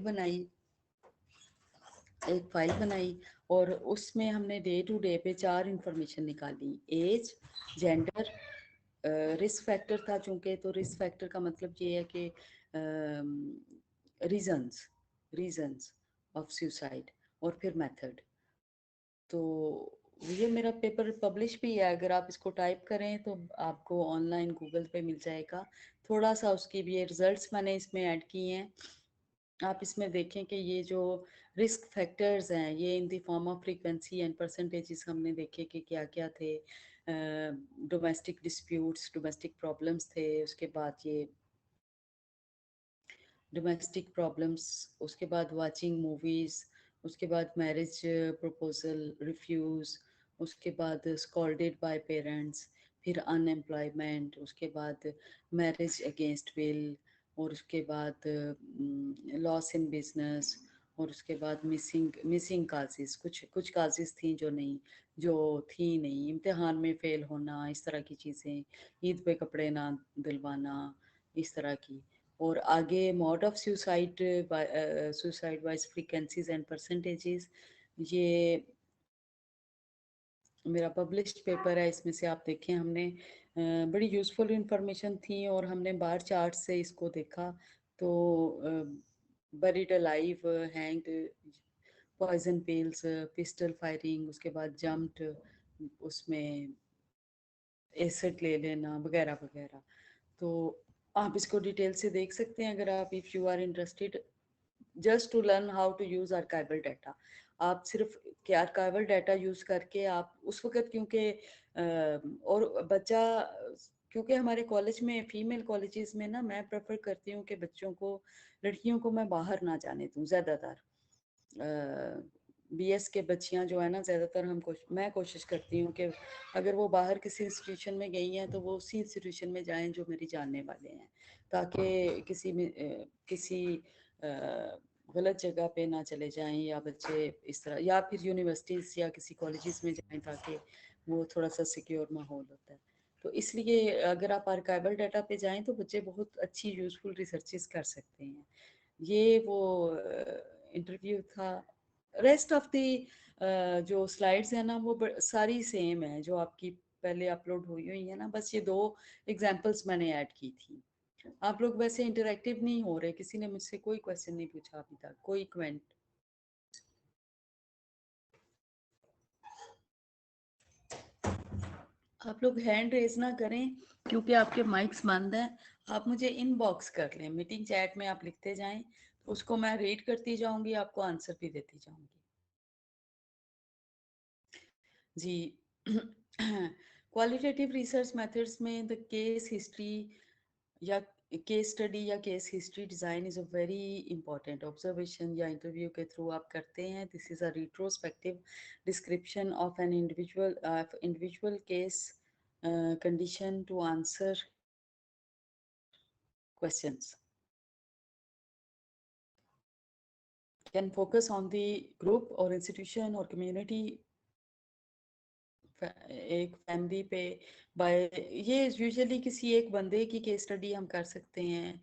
बनाई और उसमें हमने डे टू डे पे 4 इंफॉर्मेशन निकाली। एज, जेंडर, रिस्क फैक्टर था चूंकि, तो रिस्क फैक्टर का मतलब ये है कि रीजंस रीजंस ऑफ सुसाइड, और फिर मेथड। तो ये मेरा पेपर पब्लिश भी है, अगर आप इसको टाइप करें तो आपको ऑनलाइन गूगल पे मिल जाएगा। थोड़ा सा उसकी भी रिजल्ट्स मैंने इसमें ऐड किए हैं, आप इसमें देखें कि ये जो रिस्क फैक्टर्स हैं ये इन the form of frequency and percentages हमने देखे कि क्या क्या थे। डोमेस्टिक डिस्प्यूट्स, डोमेस्टिक प्रॉब्लम्स थे, उसके बाद ये डोमेस्टिक प्रॉब्लम्स, उसके बाद वाचिंग मूवीज़, उसके बाद मैरिज प्रपोजल रिफ्यूज़, उसके बाद स्कॉल्डेड बाय पेरेंट्स, फिर अनएम्प्लॉयमेंट, उसके बाद मैरिज अगेंस्ट विल, और उसके बाद लॉस इन बिजनेस, और उसके बाद मिसिंग काजेज़, कुछ काजेज़ थी जो थी नहीं, इम्तिहान में फ़ेल होना, इस तरह की चीज़ें, ईद पे कपड़े ना दिलवाना, इस तरह की। और आगे mode of suicide wise frequencies and percentages, ये मेरा पब्लिश्ड पेपर है, इसमें से आप देखें हमने बड़ी यूज़फुल इंफॉर्मेशन थी और हमने बार चार्ट से इसको देखा। तो buried alive, hanged, poison pills, pistol firing, उसके बाद जम्प्ड, उसमें एसिड ले लेना वगैरह वगैरह। तो आप इसको डिटेल से देख सकते हैं अगर आप, if you are interested just to learn how to use archival data. आप सिर्फ क्या आर्काइवल डाटा यूज़ करके आप उस वक्त, क्योंकि और बच्चा, क्योंकि हमारे कॉलेज में, फीमेल कॉलेजेस में ना, मैं प्रेफर करती हूँ कि बच्चों को, लड़कियों को मैं बाहर ना जाने दूँ ज़्यादातर। बीएस के बच्चियां जो है ना, ज़्यादातर मैं कोशिश करती हूँ कि अगर वो बाहर किसी इंस्टीट्यूशन में गई हैं तो वो उसी इंस्टीट्यूशन में जाएं जो मेरी जानने वाले हैं, ताकि किसी गलत जगह पे ना चले जाएं, या बच्चे इस तरह, या फिर यूनिवर्सिटीज़ या किसी कॉलेजेस में जाएं ताकि वो थोड़ा सा सिक्योर माहौल होता है। तो इसलिए अगर आप आर्काइवल डाटा पे जाएं तो बच्चे बहुत अच्छी यूज़फुल रिसर्चेस कर सकते हैं। ये वो इंटरव्यू था। रेस्ट ऑफ द जो स्लाइड्स है ना वो सारी सेम है जो आपकी पहले अपलोड हुई हुई है ना, बस ये 2 एग्जांपल्स मैंने ऐड की थी। आप लोग वैसे इंटरैक्टिव नहीं हो रहे, किसी ने मुझसे कोई क्वेश्चन नहीं पूछा अभी तक, कोई कमेंट। आप लोग हैंड रेज ना करें क्योंकि आपके माइक्स बंद हैं। आप मुझे इनबॉक्स कर लें, मीटिंग चैट में आप लिखते जाएं, तो उसको मैं रीड करती जाऊंगी, आपको आंसर भी देती जाऊंगी जी। क्वालिटेटिव रिसर्च मेथड्स में द केस हिस्ट्री या केस स्टडी या case history design is a very important. Observation या इंटरव्यू के थ्रू आप करते हैं। This is a retrospective description of an individual case condition to answer questions, can focus on the group or institution or community, एक फैमिली पे बाय, ये यूजुअली किसी एक बंदे की केस स्टडी हम कर सकते हैं।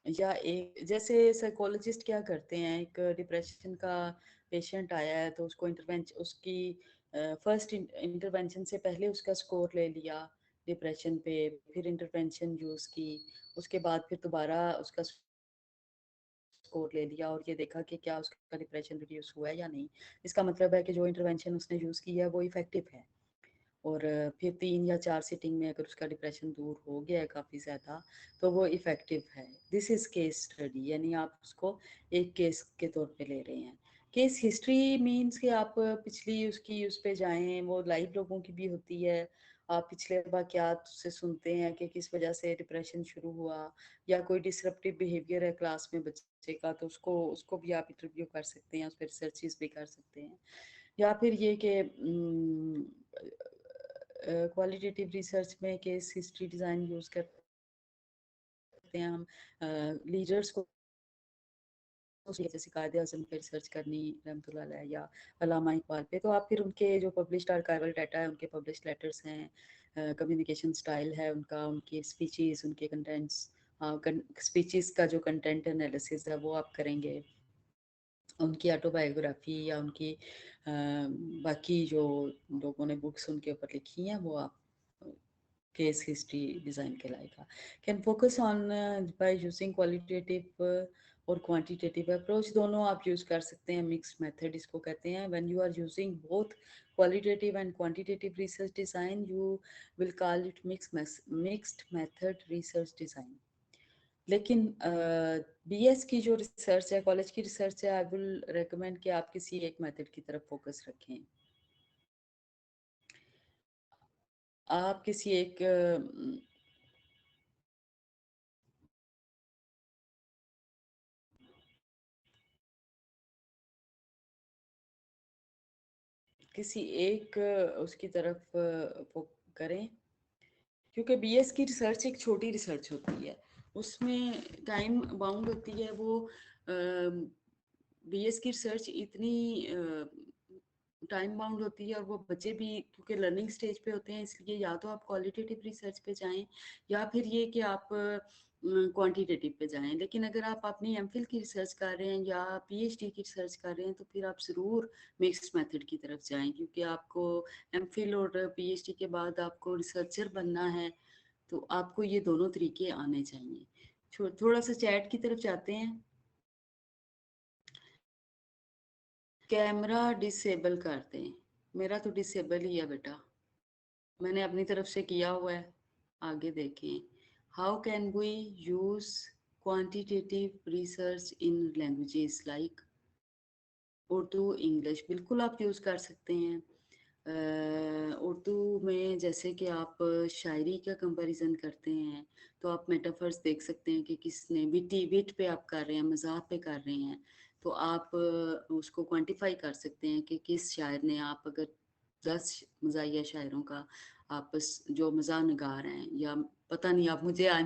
या एक जैसे साइकोलॉजिस्ट क्या करते हैं, एक डिप्रेशन का पेशेंट आया है तो उसको इंटरवेंशन, उसकी फर्स्ट इंटरवेंशन से पहले उसका स्कोर ले लिया डिप्रेशन पे, फिर इंटरवेंशन यूज़ की, उसके बाद फिर दोबारा उसका स्कोर ले लिया और ये देखा कि क्या उसका डिप्रेशन रिड्यूस हुआ है या नहीं। इसका मतलब है कि जो इंटरवेंशन उसने यूज़ की है वो इफ़ेक्टिव है। और फिर 3 या 4 सिटिंग में अगर उसका डिप्रेशन दूर हो गया है काफ़ी ज़्यादा, तो वो इफ़ेक्टिव है। दिस इज़ केस स्टडी, यानी आप उसको एक केस के तौर पे ले रहे हैं। केस हिस्ट्री मीन्स कि आप पिछली उसकी उस पे जाएँ, वो लाइव लोगों की भी होती है। आप पिछले वाक़यात से सुनते हैं कि किस वजह से डिप्रेशन शुरू हुआ, या कोई डिसरप्टिव बिहेवियर है क्लास में बच्चे का, तो उसको उसको भी आप इंटरव्यू कर सकते हैं, उस पे रिसर्चेज़ भी कर सकते हैं। या फिर ये कि क्वालिटेटिव रिसर्च में केस हिस्ट्री डिज़ाइन यूज़ करते हैं हम लीडर्स को, जैसे कायदे आज़म पे रिसर्च करनी रहमतुल्लाह अलैह, या अल्लामा इकबाल पे, तो आप फिर उनके जो पब्लिश्ड आर्काइवल डाटा है, उनके पब्लिश्ड लेटर्स हैं, कम्युनिकेशन स्टाइल है उनका, उनकी स्पीचेस, उनके कंटेंट्स, स्पीचेस का जो कंटेंट एनालिसिस है वो आप करेंगे, उनकी ऑटोबायोग्राफी या उनकी बाकी जो लोगों ने बुक्स उनके ऊपर लिखी हैं वो आप केस हिस्ट्री डिज़ाइन कहलाएगा। Can focus on by using qualitative और क्वांटिटेटिव अप्रोच, दोनों आप यूज़ कर सकते हैं। मिक्स्ड मेथड इसको कहते हैं। When you are using both qualitative and quantitative research design, you will call it mixed method research design. लेकिन बीएस की जो रिसर्च है, कॉलेज की रिसर्च है, आई विल रेकमेंड कि आप किसी एक मेथड की तरफ फोकस रखें। आप किसी एक किसी एक उसकी तरफ वो करें, क्योंकि बीएस की रिसर्च एक छोटी रिसर्च होती है, उसमें टाइम बाउंड होती है। वो बीएस की रिसर्च इतनी टाइम बाउंड होती है, और वो बच्चे भी क्योंकि लर्निंग स्टेज पे होते हैं, इसलिए या तो आप क्वालिटेटिव रिसर्च पे जाएं या फिर ये कि आप क्वांटिटेटिव पे जाएं। लेकिन अगर आप अपनी एमफिल की रिसर्च कर रहे हैं या पीएचडी की रिसर्च कर रहे हैं, तो फिर आप ज़रूर मिक्स्ड मेथड की तरफ जाएं, क्योंकि आपको एमफिल और पीएचडी के बाद आपको रिसर्चर बनना है, तो आपको ये दोनों तरीके आने चाहिए। थोड़ा सा चैट की तरफ जाते हैं। कैमरा डिसेबल कर दें, मेरा तो डिसेबल ही है बेटा, मैंने अपनी तरफ से किया हुआ है। आगे देखें। How can we use quantitative research in languages like Urdu, English? बिल्कुल आप यूज़ कर सकते हैं। उर्दू में जैसे कि आप शायरी का कंपैरिजन करते हैं, तो आप मेटाफर्स देख सकते हैं कि किसने विट पे आप कर रहे हैं, मज़ाक पे कर रहे हैं, तो आप उसको क्वांटिफाई कर सकते हैं कि किस शायर ने, आप अगर 10 मज़ाहिया शायरों का आपस जो मज़ाक निगा रहे हैं, या पता नहीं, आप मुझे आई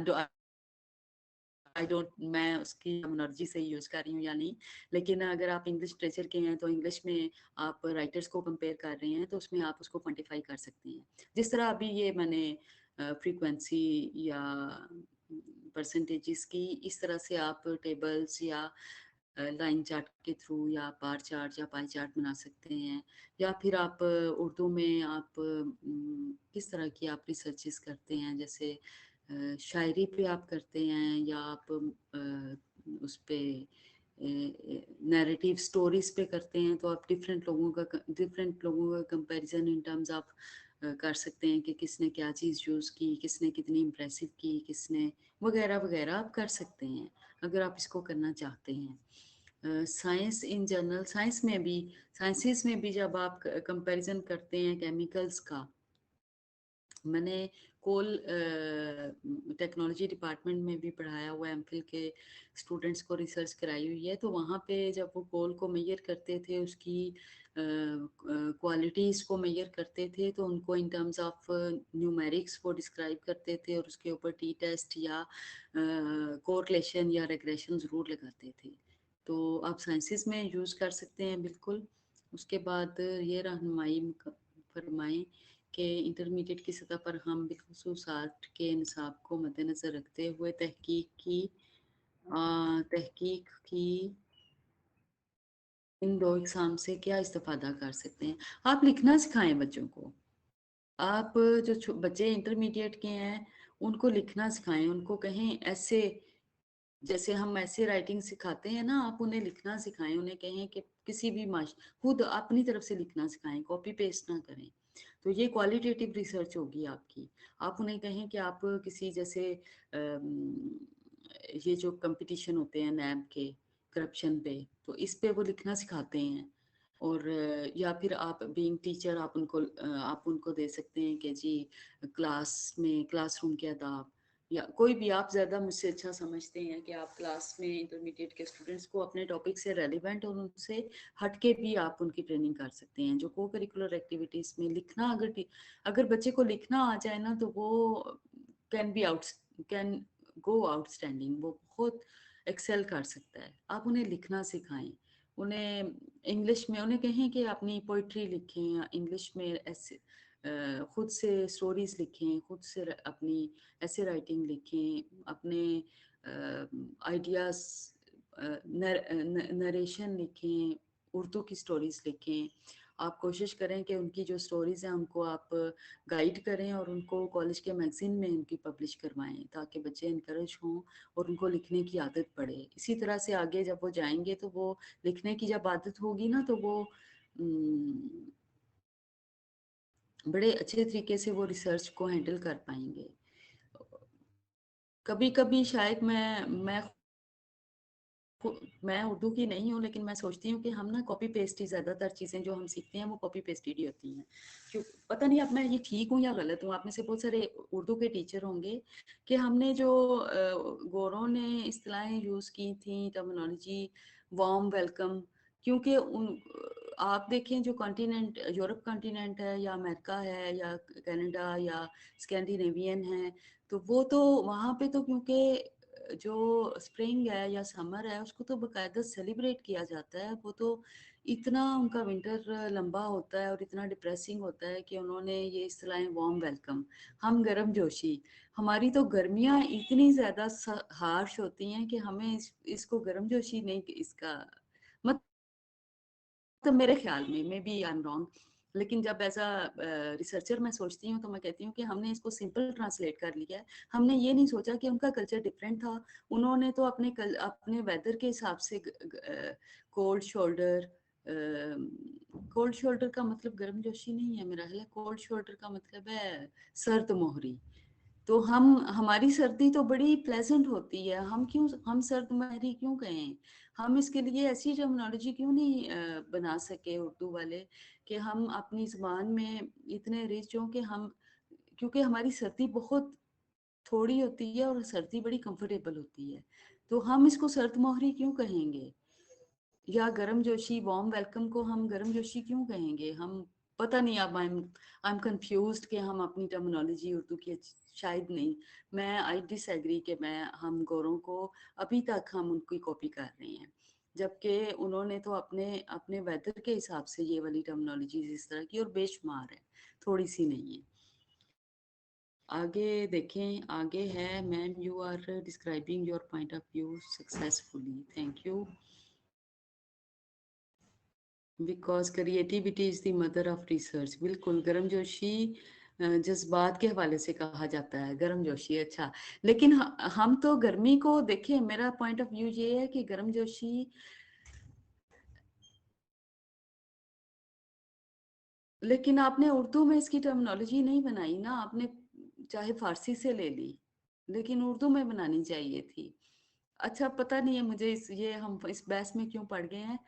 डोंट, मैं उसकी टर्मिनोलॉजी से यूज़ कर रही हूँ या नहीं, लेकिन अगर आप इंग्लिश लिटरेचर के हैं तो इंग्लिश में आप राइटर्स को कंपेयर कर रहे हैं, तो उसमें आप उसको क्वांटिफाई कर सकते हैं। जिस तरह अभी ये मैंने फ्रीक्वेंसी या परसेंटेजेस की, इस तरह से आप टेबल्स या लाइन चार्ट के थ्रू या बार चार्ट या पाई चार्ट बना सकते हैं, या फिर आप उर्दू में आप किस तरह की आप रिसर्चेस करते हैं, जैसे शायरी पे आप करते हैं या आप उस पे नैरेटिव स्टोरीज पे करते हैं, तो आप डिफरेंट लोगों का कंपैरिजन इन टर्म्स आप कर सकते हैं कि किसने क्या चीज़ यूज़ की, किसने कितनी इम्प्रेसिव की, किसने वगैरह वगैरह आप कर सकते हैं अगर आप इसको करना चाहते हैं। साइंस इन जनरल, साइंसेस में भी जब आप कंपैरिजन करते हैं केमिकल्स का, मैंने कोल टेक्नोलॉजी डिपार्टमेंट में भी पढ़ाया हुआ है, एमफिल के स्टूडेंट्स को रिसर्च कराई हुई है। तो वहाँ पे जब वो कोल को मेजर करते थे, उसकी क्वालिटीज़ को मेजर करते थे, तो उनको इन टर्म्स ऑफ न्यूमेरिक्स वो डिस्क्राइब करते थे और उसके ऊपर टी टेस्ट या कोरिलेशन या रेग्रेशन ज़रूर लगाते थे। तो आप साइंसेस में यूज़ कर सकते हैं बिल्कुल। उसके बाद ये रहनुमाई फरमाएं कि इंटरमीडिएट की सतह पर हम बिलखुसूस आर्ट के निसाब को मद्देनज़र रखते हुए तहकीक की इन 2 एग्ज़ाम से क्या इस्तिफ़ादा कर सकते हैं? आप लिखना सिखाएँ बच्चों को। आप जो बच्चे इंटरमीडिएट के हैं, उनको लिखना सिखाएँ, उनको कहें ऐसे, जैसे हम ऐसे राइटिंग सिखाते हैं ना, आप उन्हें लिखना सिखाएँ, उन्हें कहें कि किसी भी खुद अपनी तरफ से लिखना सिखाएँ, कॉपी पेस्ट ना करें। तो ये क्वालिटेटिव रिसर्च होगी आपकी। आप उन्हें कहें कि आप किसी जैसे ये जो कॉम्पिटिशन होते हैं नैब के करप्शन पे, तो इस पे वो लिखना सिखाते हैं। और या फिर आप बीइंग टीचर आप उनको दे सकते हैं कि जी क्लासरूम के आदाब, या कोई भी आप ज़्यादा मुझसे अच्छा समझते हैं कि आप क्लास में इंटरमीडिएट के स्टूडेंट्स को अपने टॉपिक से रेलिवेंट और उनसे हट के भी आप उनकी ट्रेनिंग कर सकते हैं। जो को करिकुलर एक्टिविटीज़ में लिखना, अगर बच्चे को लिखना आ जाए ना, तो वो can be out can go outstanding, वो बहुत एक्सेल कर सकता है। आप उन्हें लिखना सिखाएं, उन्हें इंग्लिश में उन्हें कहें कि अपनी पोइट्री लिखें, या इंग्लिश में ऐसे खुद से स्टोरीज लिखें, खुद से अपनी ऐसे राइटिंग लिखें, अपने आइडियाज़ नरेशन लिखें, उर्दू की स्टोरीज लिखें। आप कोशिश करें कि उनकी जो स्टोरीज़ हैं उनको आप गाइड करें और उनको कॉलेज के मैगज़ीन में उनकी पब्लिश करवाएं, ताकि बच्चे इनकरेज हों और उनको लिखने की आदत पड़े। इसी तरह से आगे जब वो जाएंगे, तो वो लिखने की जब आदत होगी ना, तो वो बड़े अच्छे तरीके से वो रिसर्च को हैंडल कर पाएंगे। कभी कभी शायद मैं उर्दू की नहीं हूँ, लेकिन मैं सोचती हूँ कि हम ना कॉपी पेस्ट ही, ज़्यादातर चीज़ें जो हम सीखते हैं वो कॉपी पेस्टेड ही होती हैं। क्यों पता नहीं, अब मैं ये ठीक हूँ या गलत हूँ। आप में से बहुत सारे उर्दू के टीचर होंगे कि हमने जो गोरों ने इस्तिलाहें यूज़ की थी, टर्मिनोलॉजी, वार्म वेलकम, क्योंकि आप देखें जो कॉन्टिनेंट, यूरोप कॉन्टिनेंट है या अमेरिका है या कनाडा या स्कैंडिनेवियन है, तो वो तो वहाँ पे तो क्योंकि जो स्प्रिंग है या समर है, उसको तो बकायदा सेलिब्रेट किया जाता है। वो तो इतना उनका विंटर लंबा होता है और इतना डिप्रेसिंग होता है कि उन्होंने ये इस्तिलाहें वार्म वेलकम, हम गर्म जोशी। हमारी तो गर्मियाँ इतनी ज़्यादा हार्श होती हैं कि हमें इसको गर्म जोशी नहीं, इसका मतलब मेरे ख्याल में, may be I am wrong, लेकिन जब एज अ रिसर्चर मैं सोचती हूँ, तो मैं कहती हूँ कि हमने इसको सिंपल ट्रांसलेट कर लिया है। हमने ये नहीं सोचा कि उनका कल्चर डिफरेंट था। उन्होंने तो अपने वेदर के हिसाब से कोल्ड शोल्डर, कोल्ड शोल्डर का मतलब गर्म जोशी नहीं है मेरा ख्याल है, कोल्ड शोल्डर का मतलब है सर्द मोहरी। तो हमारी सर्दी तो बड़ी प्लेजेंट होती है, हम सर्द महरी क्यों कहें? हम इसके लिए ऐसी टर्मिनोलॉजी क्यों नहीं बना सके उर्दू वाले, कि हम अपनी ज़ुबान में इतने रिच हों कि हम, क्योंकि हमारी सर्दी बहुत थोड़ी होती है और सर्दी बड़ी कंफर्टेबल होती है, तो हम इसको सर्द मोहरी क्यों कहेंगे? या गर्म जोशी, वार्म वेलकम को हम गर्म जोशी क्यों कहेंगे? हम पता नहीं, अब आई एम कंफ्यूज्ड कि हम अपनी टर्मिनोलॉजी उर्दू की शायद नहीं, मैं आई डिसएग्री कि हम गोरों को अभी तक हम उनकी कॉपी कर रहे हैं, जबकि उन्होंने तो अपने अपने वेदर के हिसाब से ये वाली टर्मिनोलॉजी इस तरह की, और बेशुमार है, थोड़ी सी नहीं है। आगे देखें, आगे है, ma'am you are describing your point of view successfully, thank you. Because creativity is the mother of research. बिल्कुल, गर्म जोशी जज्बात के हवाले से कहा जाता है गर्म जोशी। अच्छा, लेकिन हम तो गर्मी को देखें, मेरा पॉइंट ऑफ व्यू ये है कि गर्म जोशी, लेकिन आपने उर्दू में इसकी टर्मिनोलॉजी नहीं बनाई ना, आपने चाहे फारसी से ले ली, लेकिन उर्दू में बनानी चाहिए थी। अच्छा, पता नहीं है मुझे ये हम इस बहस में क्यों पड़ गए हैं।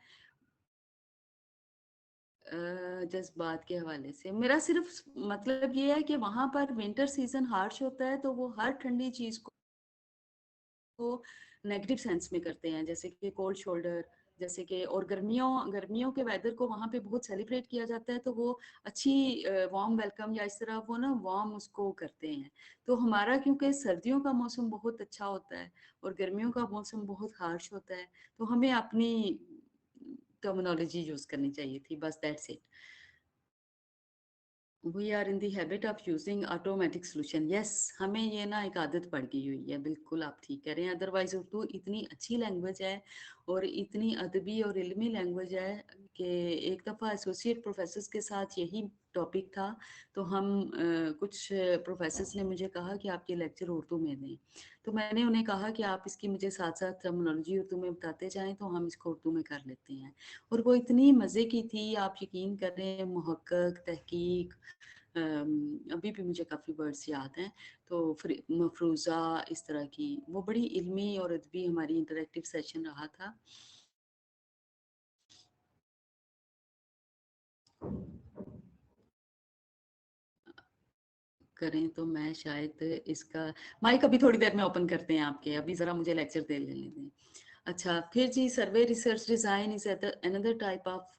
जज्बात के हवाले से मेरा सिर्फ मतलब ये है कि वहां पर विंटर सीजन हार्श होता है, तो वो हर ठंडी चीज को नेगेटिव सेंस में करते हैं, जैसे कि कोल्ड शोल्डर, जैसे कि, और गर्मियों गर्मियों के वेदर को वहाँ पे बहुत सेलिब्रेट किया जाता है, तो वो अच्छी वार्म वेलकम या इस तरह वो ना वार्म उसको करते हैं। तो हमारा क्योंकि सर्दियों का मौसम बहुत अच्छा होता है और गर्मियों का मौसम बहुत हार्श होता है, तो हमें अपनी टर्मिनोलॉजी यूज करनी चाहिए थी, बस that's it. We are in the habit of using automatic solution. Yes, हमें ये ना एक आदत पड़ गई हुई है। बिल्कुल आप ठीक कह रहे हैं। अदरवाइज उर्दू इतनी अच्छी लैंग्वेज है और इतनी अदबी और इल्मी लैंग्वेज है कि एक दफ़ा एसोसिएट प्रोफेसर्स के साथ यही टॉपिक था, तो हम कुछ प्रोफेसर्स ने मुझे कहा कि आप ये लेक्चर उर्दू में दें, तो मैंने उन्हें कहा कि आप इसकी मुझे साथ साथ टर्मिनोलॉजी उर्दू में बताते जाएं, तो हम इसको उर्दू में कर लेते हैं। और वो इतनी मज़े की थी, आप यकीन करें, मुहक्कक, तहकीक, अभी भी मुझे काफ़ी वर्ड्स याद हैं। तो मफरूज़ा, इस तरह की वो बड़ी इल्मी और अदबी हमारी इंटरेक्टिव सेशन रहा था। करें तो मैं शायद इसका माइक अभी थोड़ी देर में ओपन करते हैं आपके, अभी ज़रा मुझे लेक्चर दे लेने दें। अच्छा, फिर जी survey research design is another type of,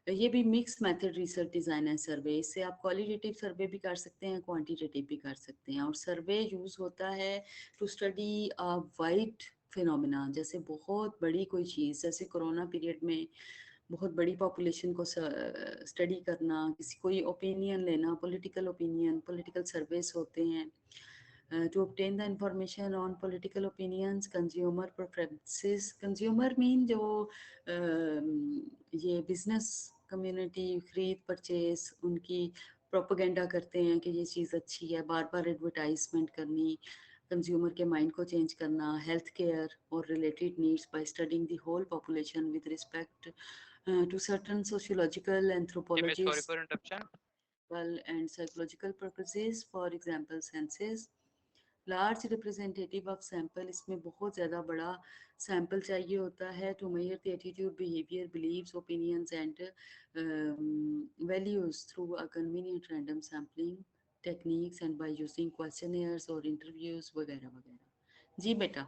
ये भी मिक्स मेथड रिसर्च डिज़ाइन है सर्वे। इससे आप क्वालिटेटिव सर्वे भी कर सकते हैं, क्वांटिटेटिव भी कर सकते हैं। और सर्वे यूज़ होता है to study a wide phenomena, जैसे बहुत बड़ी कोई चीज़, जैसे कोरोना पीरियड में बहुत बड़ी पॉपुलेशन को स्टडी करना, किसी कोई ओपिनियन लेना, पॉलिटिकल ओपिनियन, पॉलिटिकल सर्वेस होते हैं। To obtain the information on political opinions, consumer preferences, consumer mean जो ये बिजनेस कम्युनिटी खरीद परचेज उनकी प्रोपेगेंडा करते हैं कि ये चीज़ अच्छी है, बार बार एडवर्टाइजमेंट करनी, कंज्यूमर के माइंड को चेंज करना, हेल्थ केयर और related needs by studying the whole population with respect to certain sociological, जी मैं sorry anthropological for interruption. and psychological purposes, for example census। Large representative of sample, इसमें बहुत ज़्यादा बड़ा सैंपल चाहिए होता है to measure the attitude, behaviour, beliefs, opinions and values through a convenient random sampling techniques and by using questionnaires और इंटरव्यूज वगैरह वगैरह। जी बेटा।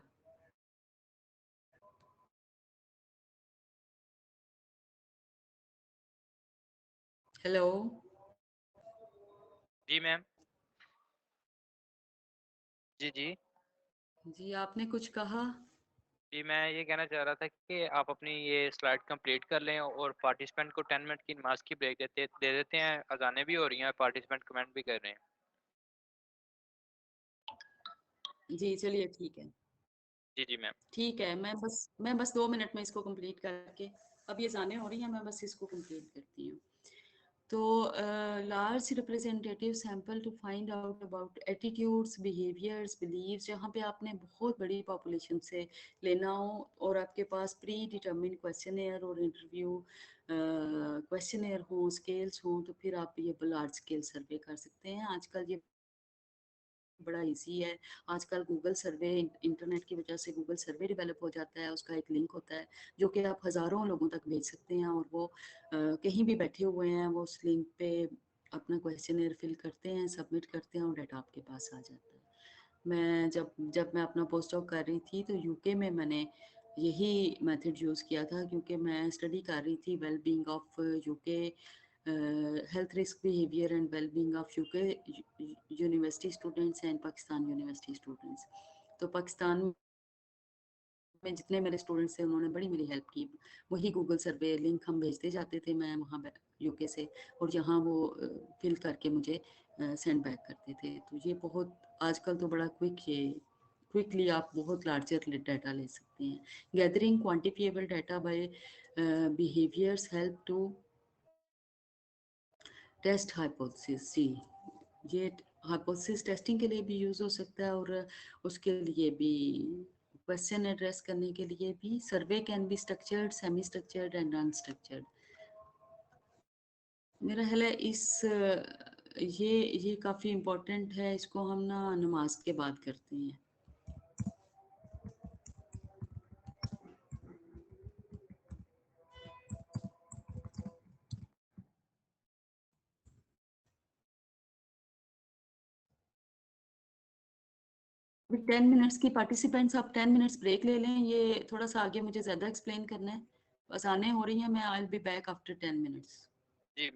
हेलो। जी मैम। जी जी। जी आपने कुछ कहा। जी मैं ये कहना चाह रहा था कि आप अपनी ये स्लाइड कंप्लीट कर लें और पार्टिसिपेंट को 10 मिनट की नमाज की ब्रेक दे देते हैं। अजानें भी हो रही हैं, पार्टिसिपेंट कमेंट भी कर रहे हैं। जी चलिए ठीक है। जी जी मैम। ठीक है, मैं बस 2 मिनट में इसको कंप्लीट करके, अब ये जाने हो रही हैं, मैं बस इसको कंप्लीट करती हूँ। तो large representative sample to find out about attitudes, behaviours, beliefs, जहाँ पे आपने बहुत बड़ी पॉपुलेशन से लेना हो और आपके पास प्री डिटर्मिन क्वेश्चनेयर और इंटरव्यू क्वेश्चनेयर हो, स्केल्स हो, तो फिर आप ये लार्ज स्केल सर्वे कर सकते हैं। आजकल ये बड़ा इजी है। आजकल गूगल सर्वे, इंटरनेट की वजह से गूगल सर्वे डेवलप हो जाता है, उसका एक लिंक होता है जो कि आप हज़ारों लोगों तक भेज सकते हैं, और वो कहीं भी बैठे हुए हैं, वो उस लिंक पे अपना क्वेश्चन फिल करते हैं, सबमिट करते हैं और डाटा आपके पास आ जाता है। मैं जब जब मैं अपना पोस्ट डॉक कर रही थी तो यूके में मैंने यही मेथड यूज़ किया था, क्योंकि मैं स्टडी कर रही थी well being of UK, health risk, behaviour and well being of UK university students and Pakistan university students. तो पाकिस्तान में जितने मेरे स्टूडेंट्स थे उन्होंने बड़ी मेरी हेल्प की। वही गूगल सर्वे लिंक हम भेजते जाते थे, मैं वहाँ यूके से, और यहाँ वो फिल करके मुझे सेंड बैक करते थे। तो ये बहुत आजकल तो बड़ा क्विक ये क्विकली आप बहुत लार्जर डाटा ले सकते हैं। Gathering quantifiable data by behaviours help to test hypothesis. जी, ये हाइपोथेसिस टेस्टिंग के लिए भी यूज़ हो सकता है और उसके लिए भी क्वेश्चन एड्रेस करने के लिए भी। Survey can be structured, semi structured and unstructured. मेरा ख्याल है ये काफ़ी इम्पोर्टेंट है, इसको हम ना नमाज के बाद करते हैं। अभी 10 मिनट्स की पार्टिसिपेंट्स, आप 10 मिनट्स ब्रेक ले लें, ये थोड़ा सा आगे मुझे ज़्यादा एक्सप्लेन करना है। बस आने हो रही हैं, मैं I will be back after 10 minutes. जी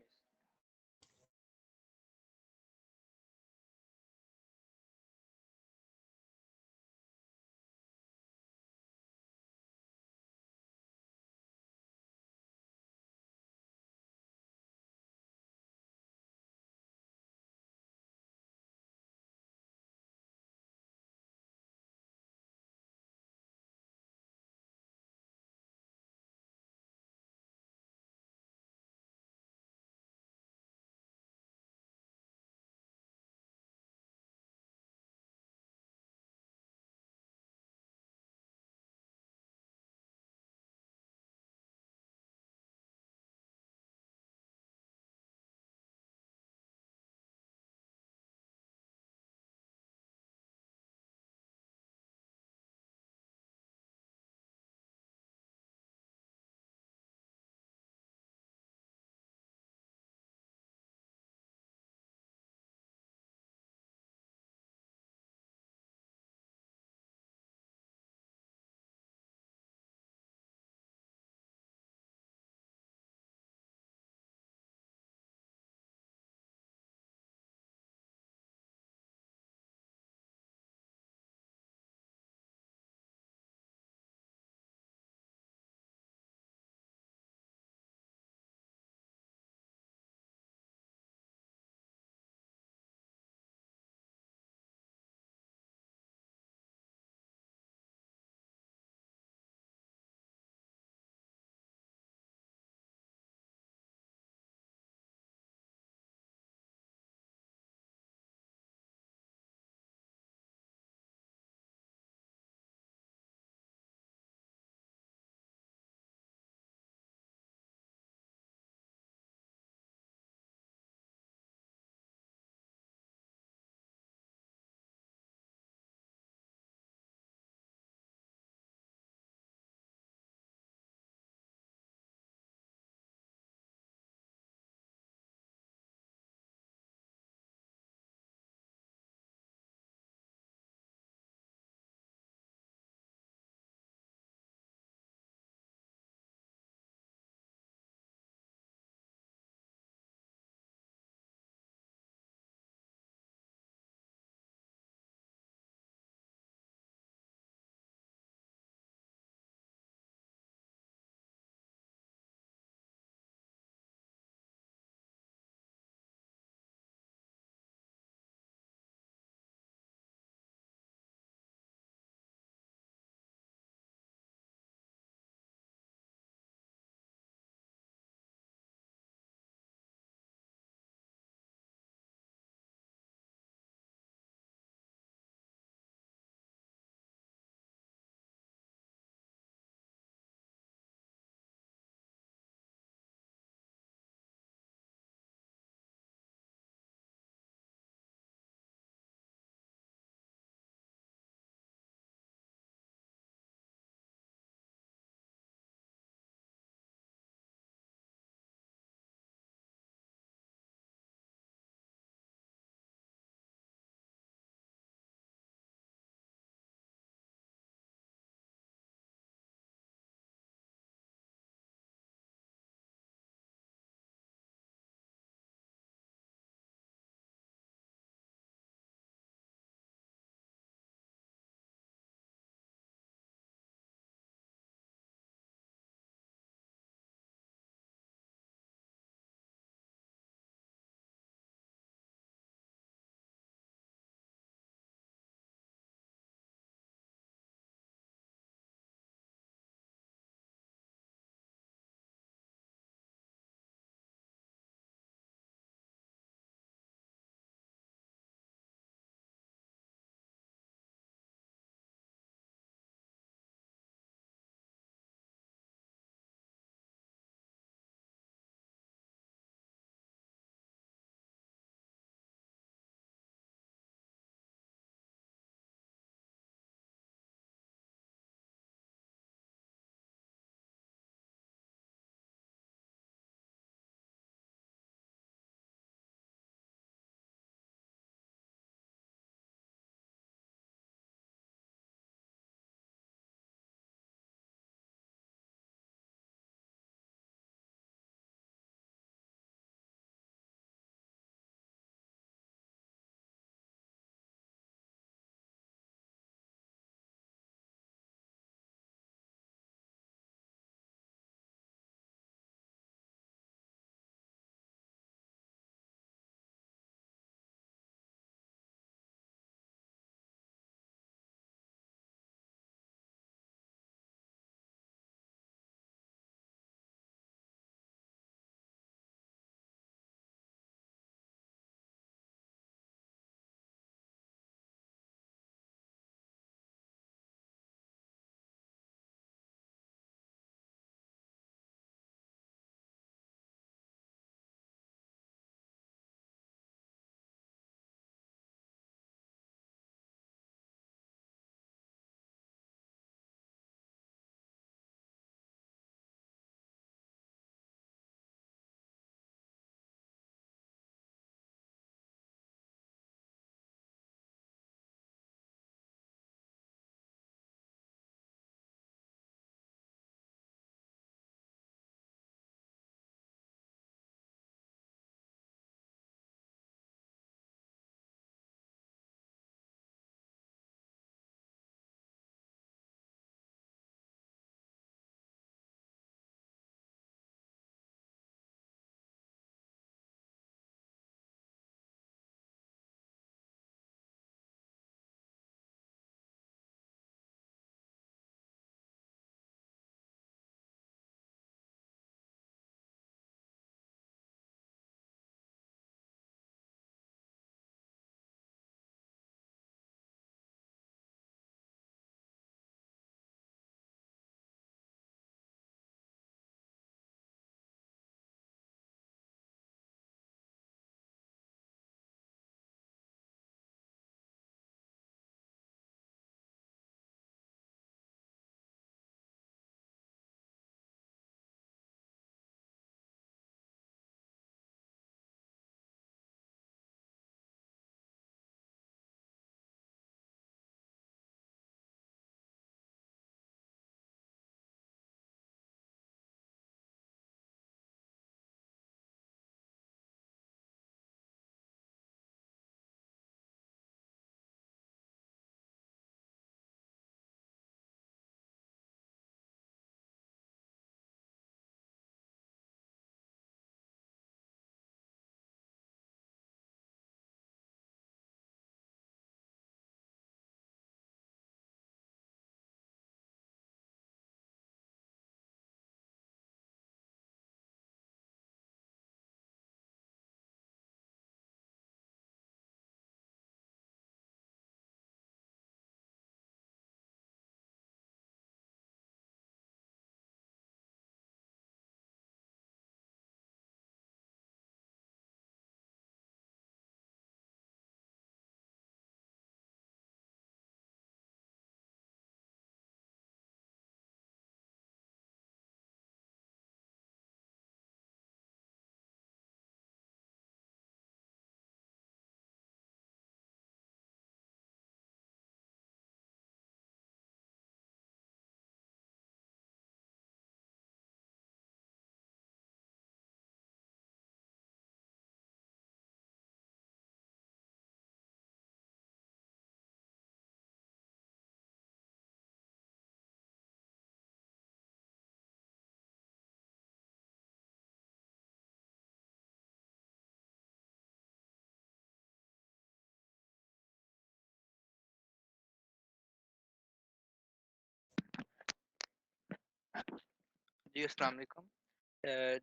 जी अस्सलाम वालेकुम।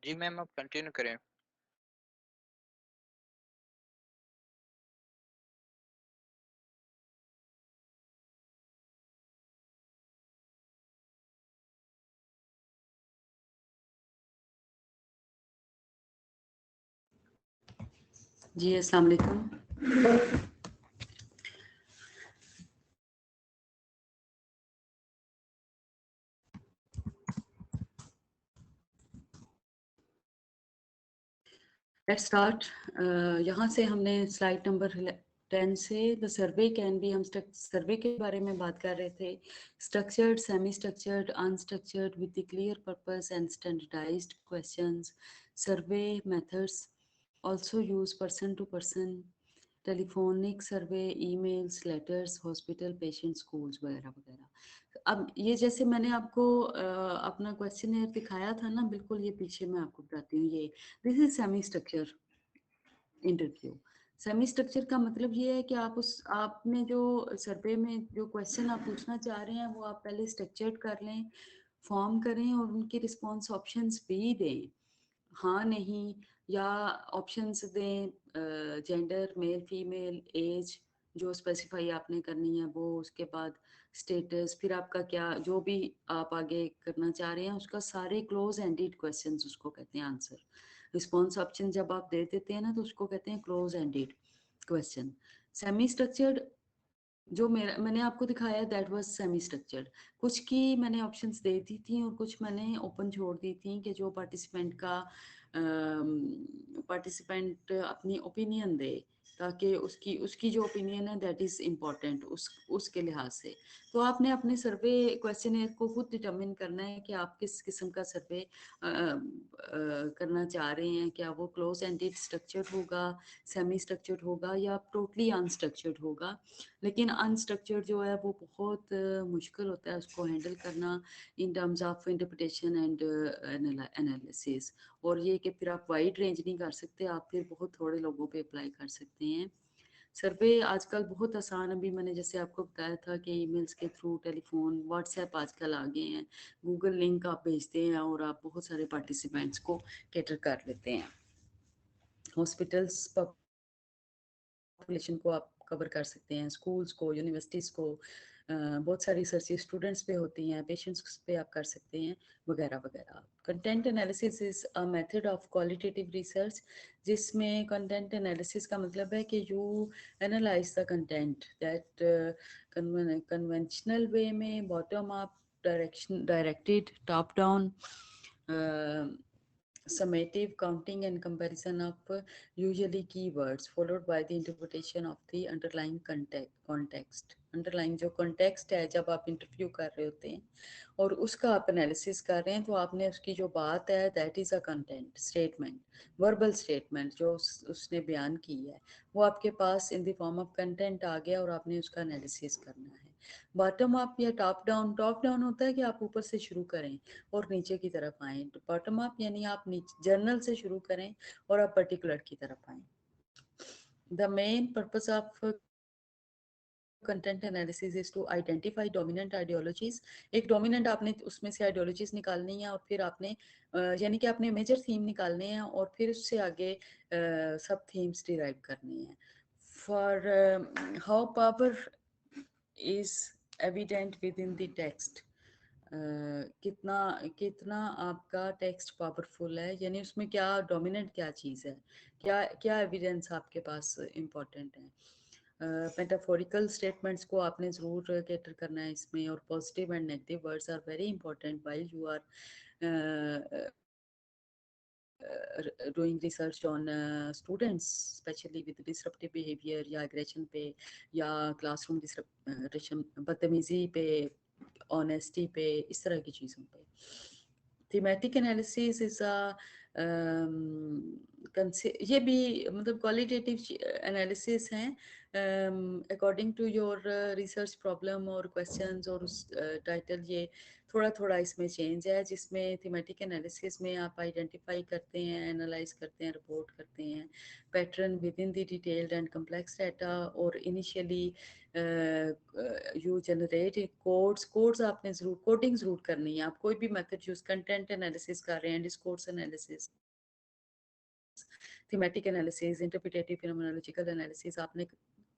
जी मैम आप कंटिन्यू करें। जी अस्सलाम वालेकुम। Let's start. यहाँ से हमने स्लाइड नंबर 10 से द सर्वे कैन बी, हम सर्वे के बारे में बात कर रहे थे। Structured, semi structured, unstructured with the clear purpose and standardised questions. Survey methods also use person to person, telephonic survey, emails, letters, hospital, patient, schools वगैरह वगैरह। अब ये जैसे मैंने आपको अपना क्वेश्चनर दिखाया था ना, बिल्कुल ये पीछे मैं आपको बताती हूँ। ये this is semi structure interview. Semi structure का मतलब ये है कि आपने जो सर्वे में जो क्वेश्चन आप पूछना चाह रहे हैं वो आप पहले स्ट्रक्चर्ड कर लें, फॉर्म करें और उनके रिस्पॉन्स ऑप्शंस भी दें, हाँ नहीं, या ऑप्शंस दें, जेंडर, मेल फीमेल, एज जो स्पेसिफाई आपने करनी है वो, उसके बाद स्टेटस, फिर आपका क्या जो भी आप आगे करना चाह रहे हैं उसका सारे क्लोज एंडेड क्वेश्चंस उसको कहते हैं आंसर। रिस्पॉन्स ऑप्शन जब आप दे देते हैं ना तो उसको कहते हैं close ended question. Semi structured जो मैंने आपको दिखाया दैट वाज सेमी स्ट्रक्चर्ड। कुछ की मैंने ऑप्शंस दे दी थी और कुछ मैंने ओपन छोड़ दी थी कि जो पार्टिसिपेंट अपनी ओपिनियन दे, ताकि उसकी उसकी जो ओपिनियन है दैट इज़ इम्पॉर्टेंट उसके लिहाज से। तो आपने अपने सर्वे क्वेश्चनर को खुद डिटर्मिन करना है कि आप किस किस्म का सर्वे करना चाह रहे हैं। क्या वो क्लोज एंडेड स्ट्रक्चर्ड होगा, सेमी स्ट्रक्चर्ड होगा, या टोटली अनस्ट्रक्चर्ड होगा। लेकिन अनस्ट्रक्चर्ड जो है वो बहुत मुश्किल होता है उसको हैंडल करना in terms of interpretation and analysis. और ये कि फिर आप वाइड रेंज नहीं कर सकते, आप फिर बहुत थोड़े लोगों पे अप्लाई कर सकते हैं। सर्वे आजकल बहुत आसान, अभी मैंने जैसे आपको बताया था कि ईमेल्स के थ्रू, टेलीफोन, व्हाट्सएप आजकल आ गए हैं, गूगल लिंक आप भेजते हैं और आप बहुत सारे पार्टिसिपेंट्स को कैटर कर लेते हैं। हॉस्पिटल्स पॉपुलेशन को आप कवर कर सकते हैं, स्कूल्स को, यूनिवर्सिटीज़ को, बहुत सारी रिसर्च स्टूडेंट्स पे होती हैं, पेशेंट्स पे आप कर सकते हैं, वगैरह वगैरह। Content analysis is a method of qualitative research, जिसमें कंटेंट एनालिसिस का मतलब है कि you analyse the content that conventional way में, bottom up, directed, top down, summative counting and comparison of usually keywords followed by the interpretation of the underlying context। Underline जो कॉन्टेक्स्ट है जब आप इंटरव्यू कर रहे होते हैं और उसका आप एनालिसिस कर रहे हैं, तो आपने उसकी जो बात है that is a content statement, verbal statement जो उसने बयान की है वो आपके पास in the form of content आ गया और आपने उसका एनालिसिस करना है। बॉटम अप या टॉप डाउन, टॉप डाउन होता है कि आप ऊपर से शुरू करें और नीचे की तरफ आएँ। बॉटम अप यानी आप नीचे जर्नल से शुरू करें और आप पर्टिकुलर की तरफ आएँ। The main purpose of content analysis is to identify dominant ideologies. एक डोमिनेंट आपने उसमें से आइडियोलॉजीज निकालनी है और फिर आपने यानी कि आपने मेजर थीम निकालने हैं और फिर उससे आगे सब थीम्स डिराइव करनी है। For how power is evident with in the text, कितना कितना आपका टेक्स्ट पावरफुल है, यानी उसमें क्या डोमिनेंट क्या चीज़ है, क्या क्या एविडेंस आपके पास इम्पोर्टेंट है। मेटाफोरिकल स्टेटमेंट्स को आपने ज़रूर कैटर करना है इसमें, और positive and negative words are very important while you are doing research on students, especially with disruptive behavior या aggression पे या classroom disruption, बदतमीजी पे, honesty पे, इस तरह की चीज़ों पे। थीमेटिक एनालिसिस इज ये भी मतलब क्वालिटेटिव एनालिसिस हैं according to your research problem और क्वेश्चंस और उस टाइटल। ये थोड़ा थोड़ा इसमें चेंज है, जिसमें थीमेटिक एनालिसिस में आप आइडेंटिफाई करते हैं, एनालाइज करते हैं, रिपोर्ट करते हैं pattern with in the detailed and complex data, और इनिशियली यू जनरेट कोड्स आपने ज़रूर कोडिंग ज़रूर करनी है। आप कोई भी मेथड यूज़, कंटेंट एनालिसिस कर रहे हैं, discourse analysis, thematic analysis, interpretative phenomenological analysis, आपने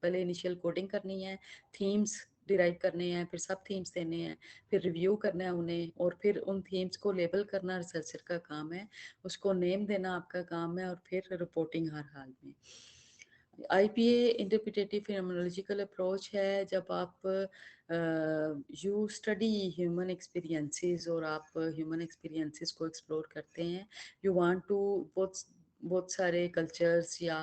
पहले इनिशियल कोडिंग करनी है, थीम्स डिराइव करने हैं, फिर सब थीम्स देने हैं, फिर रिव्यू करना है उन्हें, और फिर उन थीम्स को लेबल करना रिसर्चर का काम है, उसको नेम देना आपका काम है, और फिर रिपोर्टिंग हर हाल में। आईपीए इंटरप्रिटेटिव फिनोमेनोलॉजिकल अप्रोच है, जब आप यू स्टडी ह्यूमन एक्सपीरियंसेस और आप ह्यूमन एक्सपीरियंसेस को एक्सप्लोर करते हैं, यू वांट टू बहुत बहुत सारे कल्चर्स या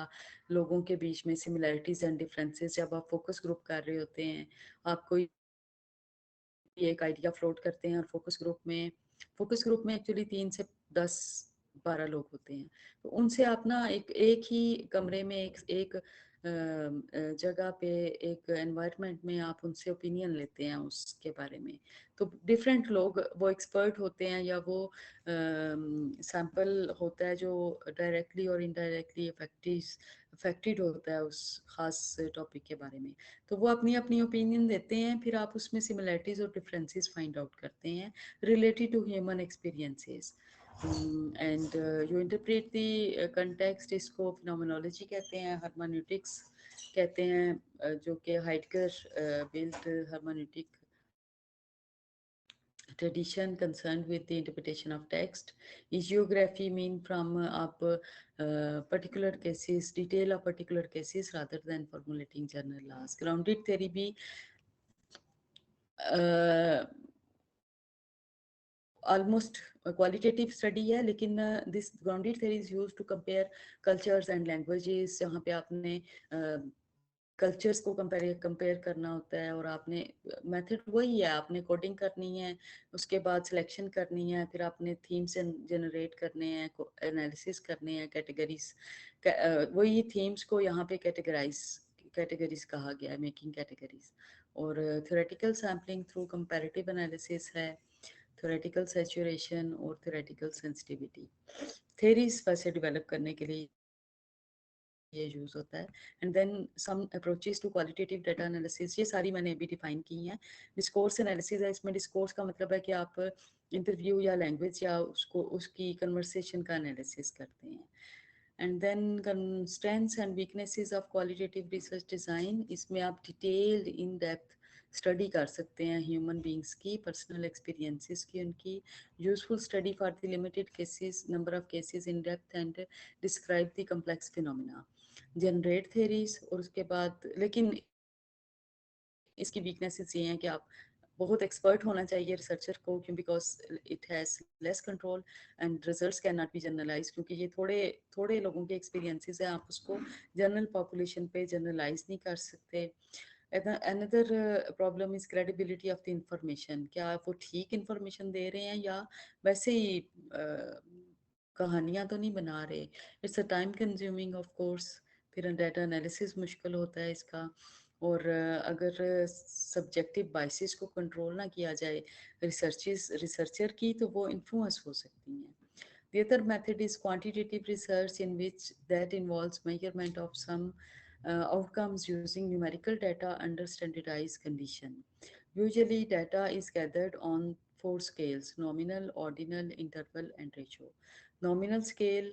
लोगों के बीच में सिमिलैरिटीज एंड डिफरेंसेस, जब आप फोकस ग्रुप कर रहे होते हैं, आप कोई एक आइडिया फ्लोट करते हैं, और फोकस ग्रुप में एक्चुअली 3 से 10 12 लोग होते हैं, तो उनसे आप ना एक एक ही कमरे में एक एक जगह पे एक एनवायरनमेंट में आप उनसे ओपिनियन लेते हैं उसके बारे में। तो डिफरेंट लोग, वो एक्सपर्ट होते हैं या वो सैंपल होता है जो डायरेक्टली और इनडायरेक्टली अफेक्टेड होता है उस खास टॉपिक के बारे में, तो वो अपनी अपनी ओपिनियन देते हैं, फिर आप उसमें सिमिलैरिटीज और डिफरेंसेस फाइंड आउट करते हैं related to human experiences, and you interpret the context. इसको फिनोमेनोलॉजी कहते हैं, हर्मेन्यूटिक्स कहते हैं, जो कि Heidegger build hermeneutic tradition concerned with the interpretation of text. Geography mean from up particular cases, detail of particular cases rather than formulating general laws. Grounded theory भी ऑलमोस्ट क्वालिटेटिव स्टडी है, लेकिन this grounded theory is use to compare cultures and languages, जहाँ पे आपने कल्चर्स को कंपेयर करना होता है, और आपने मेथड वही है, आपने कोडिंग करनी है, उसके बाद सिलेक्शन करनी है, फिर आपने थीम्स जनरेट करने हैं, एनालिसिस करने हैं, कैटेगरीज, वही थीम्स को यहाँ पे कैटेगरीज कहा गया है, मेकिंग कैटेगरीज। और theoretical sampling through comparative analysis है, थ्योरेटिकल सैचुरेशन और थ्योरेटिकल सेंसिटिविटी। थेरीज वैसे डेवलप करने के लिए ये यूज होता है। And then some approaches to qualitative data analysis, ये सारी मैंने अभी डिफाइन की हैं। डिस्कोर्स एनालिसिस है, इसमें डिस्कोर्स का मतलब है कि आप इंटरव्यू या लैंग्वेज या उसको उसकी कन्वर्सेशन का एनालिसिस करते हैं। And then strengths and weaknesses of qualitative research design, इसमें आप डिटेल्ड इन डेप्थ स्टडी कर सकते हैं ह्यूमन बींग्स की पर्सनल एक्सपीरियंसेस की, उनकी useful study for the limited cases, number of cases in depth, and describe the complex phenomena, generate theories. और उसके बाद लेकिन इसकी वीकनेसेस ये हैं कि आप बहुत एक्सपर्ट होना चाहिए रिसर्चर को, क्यों, because it has less control and results can not be generalise, क्योंकि ये थोड़े थोड़े लोगों के एक्सपीरियंसेस हैं, आप उसको जनरल पॉपुलेशन पे जनरलाइज नहीं कर सकते। Another problem is credibility of the information, क्या वो ठीक इंफॉर्मेशन दे रहे हैं या वैसे ही कहानियाँ तो नहीं बना रहे। It's a time consuming of course, फिर डाटा एनालिसिस मुश्किल होता है इसका, और अगर सब्जेक्टिव बाइसेस को कंट्रोल ना किया जाए रिसर्चर की, तो वो इन्फ्लुएंस हो सकती हैं। The other method is quantitative research, in which that involves measurement of some outcomes using numerical data under standardized condition. Usually data is gathered on 4 scales: nominal, ordinal, interval and ratio. Nominal scale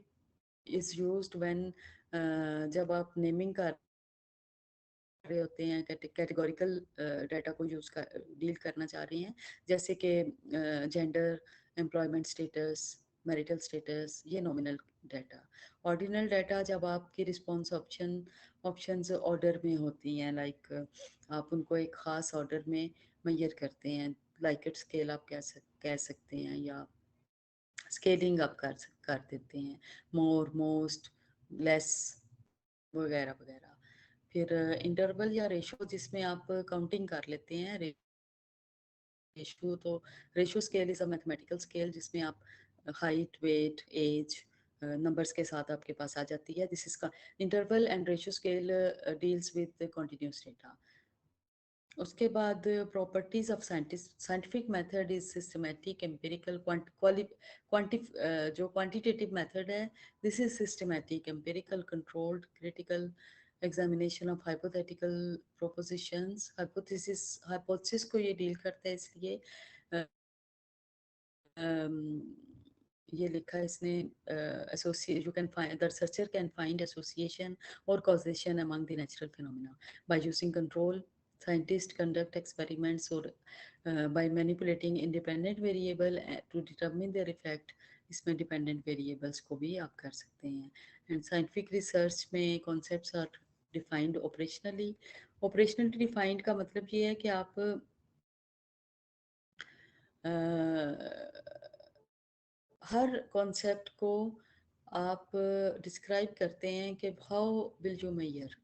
is used when जब आप नेमिंग कर रहे होते हैं, कैटेगोरिकल डाटा को यूज़ कर डील करना चाह रहे हैं, जैसे कि gender, employment status, marital status, ये नॉमिनल डाटा। ऑर्डिनल डाटा जब आपकी रिस्पॉन्स ऑप्शंस ऑर्डर में होती हैं, लाइक आप उनको एक ख़ास ऑर्डर में मैयर करते हैं, लाइकेट स्केल आप कह सकते हैं, या स्केलिंग आप कर देते हैं, मोर, मोस्ट, लेस वगैरह वगैरह। फिर इंटरवल या रेशो, जिसमें आप काउंटिंग कर लेते हैं। रेशो तो ratio scale is a mathematical scale, जिसमें आप हाइट, वेट, एज नंबर्स के साथ आपके पास आ जाती है। दिस इज का interval and ratio scale deals with continuous data. उसके बाद properties of scientific method is systematic empirical क्वांटिफ जो क्वांटिटेटिव मेथड है, this is systematic empirical controlled critical examination of hypothetical propositions. Hypothesis को ये डील करता है, इसलिए ये लिखा है इसने, associate you can find the researcher can find association और causation among the natural phenomena by using control. Scientists conduct experiments or by manipulating independent variable to determine their effect. इसमें डिपेंडेंट वेरिएबल्स को भी आप कर सकते हैं। एंड साइंटिफिक रिसर्च में concepts are defined operationally. Operationally defined का मतलब ये है कि आप हर कॉन्सेप्ट को आप डिस्क्राइब करते हैं कि हाउ विल यू मेजर,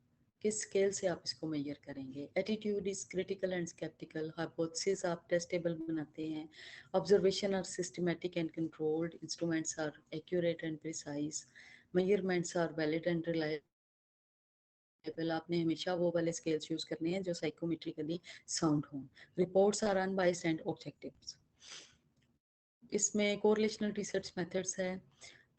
किस स्केल से आप इसको मेजर करेंगे। Attitude is critical and sceptical. Hypothesis आप टेस्टेबल बनाते हैं। Observation are systematic and controlled. Instruments are accurate and precise. Measurements are valid and reliable. आपने हमेशा वो वाले स्केल्स यूज करने हैं जो साइकोमेट्रिकली साउंड हों। Reports are unbiased and objective. इसमें कोरिलेशनल रिसर्च मेथड्स है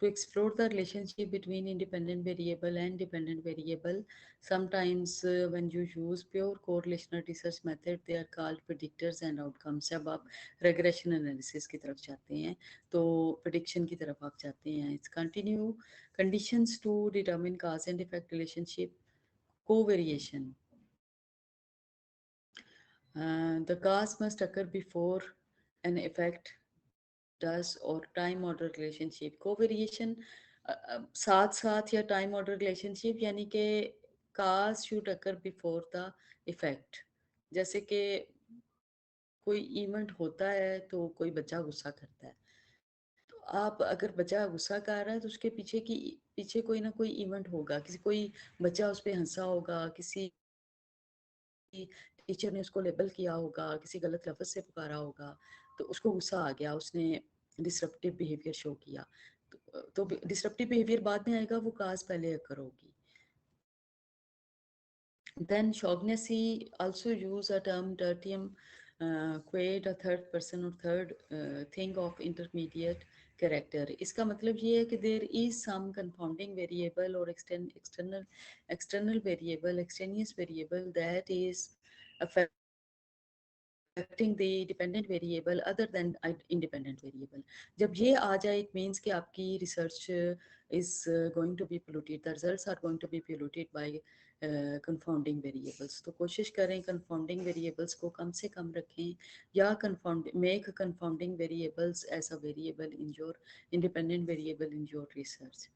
to explore the relationship between independent variable and dependent variable. Sometimes when you use pure correlational research method, they are called predictors and outcomes. जब आप regression analysis की तरफ जाते हैं तो prediction की तरफ आप जाते हैं। It's continue conditions to determine cause and effect relationship. Covariation. The cause must occur before an effect does or time order relationship। कोवेरिएशन साथ साथ या टाइम ऑर्डर रिलेशनशिप, यानी कि cause should occur before the effect. जैसे कि कोई इवेंट होता है तो कोई बच्चा गुस्सा करता है, तो आप अगर बच्चा गुस्सा कर रहा है तो उसके पीछे कोई ना कोई इवेंट होगा, कोई बच्चा उस पर हंसा होगा, किसी टीचर ने उसको लेबल किया होगा, किसी गलत लफ्ज से पुकारा होगा, तो उसको गुस्सा आ गया, उसने डिसरप्टिव बिहेवियर शो किया। तो डिसरप्टिव बिहेवियर बाद में आएगा, वो काज पहले अकर होगी। Then Shaughnessy also use a term tertium quaid, a third person or third thing of intermediate character। इसका मतलब ये है कि there is some confounding variable or external variable, extraneous variable that is affecting the dependent variable other than independent variable। जब ये आ जाए, it means कि आपकी research is going to be polluted, the results are going to be polluted by confounding variables। तो कोशिश करें confounding variables को कम से कम रखें, या make confounding variables as a variable in your independent variable in your research।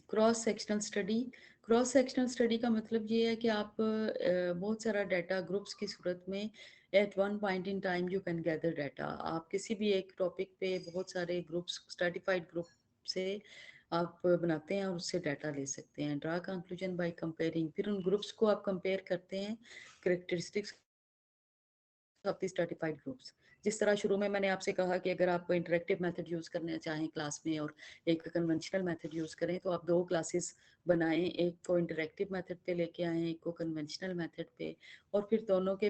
Cross sectional study. Cross sectional study का मतलब ये है कि आप बहुत सारा डाटा ग्रुप्स की सूरत में at one point in time you can gather data. आप किसी भी एक टॉपिक पे बहुत सारे ग्रुप्स, स्ट्रेटिफाइड ग्रुप से आप बनाते हैं और उससे डाटा ले सकते हैं। ड्रा कंक्लूजन बाय कंपेयरिंग, फिर उन ग्रुप्स को आप कंपेयर करते हैं characteristics of the stratified groups. जिस तरह शुरू में मैंने आपसे कहा कि अगर आप इंटरेक्टिव मेथड यूज़ करना चाहें क्लास में और एक कन्वेंशनल मेथड यूज़ करें, तो आप दो क्लासेस बनाएं, एक को इंटरेक्टिव मेथड पे लेके आएँ, एक को कन्वेंशनल मेथड पे, और फिर दोनों के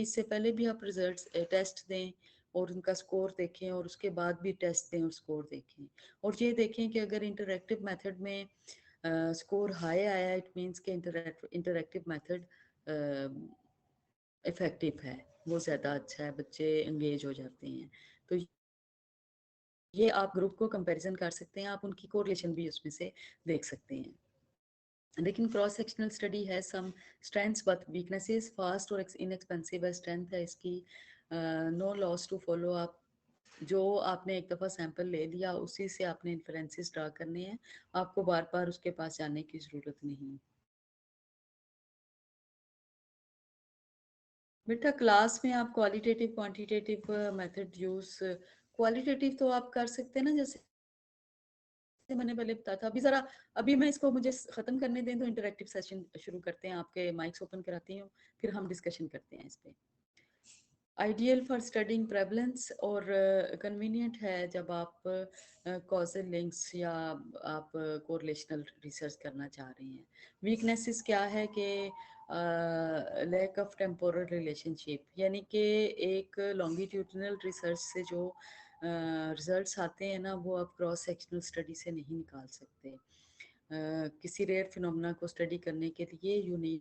इससे पहले भी आप रिजल्ट्स टेस्ट दें और उनका स्कोर देखें, और उसके बाद भी टेस्ट दें और स्कोर देखें, और ये देखें कि अगर इंटरेक्टिव मेथड में स्कोर हाई आया, इट मीन्स कि इंटरेक्टिव मेथड इफेक्टिव है, वो ज़्यादा अच्छा है, बच्चे एंगेज हो जाते हैं। तो ये आप ग्रुप को कंपैरिजन कर सकते हैं, आप उनकी कोरिलेशन भी उसमें से देख सकते हैं। लेकिन क्रॉस सेक्शनल स्टडी है some strengths but weaknesses. Fast और इनएक्सपेंसिव है स्ट्रेंथ है इसकी, no loss to follow up. जो आपने एक दफ़ा सैंपल ले लिया, उसी से आपने इन्फ्रेंसेस ड्रा करने हैं, आपको बार बार उसके पास जाने की ज़रूरत नहीं। बेटा क्लास में आप qualitative quantitative method use, qualitative तो आप कर सकते हैं ना, जैसे मैंने पहले बताया था। अभी मैं इसको मुझे ख़त्म करने दें तो इंटरेक्टिव सेशन शुरू करते हैं, आपके माइक्स ओपन कराती हूँ, फिर हम डिस्कशन करते हैं इस पे। आइडियल फॉर स्टडिंग प्रेवलेंस, और कन्वीनियंट है जब आप कॉजल लिंक्स या आप कोरिलेशनल रिसर्च करना चाह रहे हैं। वीकनेसेस क्या है कि लैक ऑफ टेम्पोरल रिलेशनशिप, यानी कि एक लॉन्गिट्यूडनल रिसर्च से जो रिजल्ट्स आते हैं ना, वो आप क्रॉस सेक्शनल स्टडी से नहीं निकाल सकते। किसी रेयर फिनोमेना को स्टडी करने के लिए you need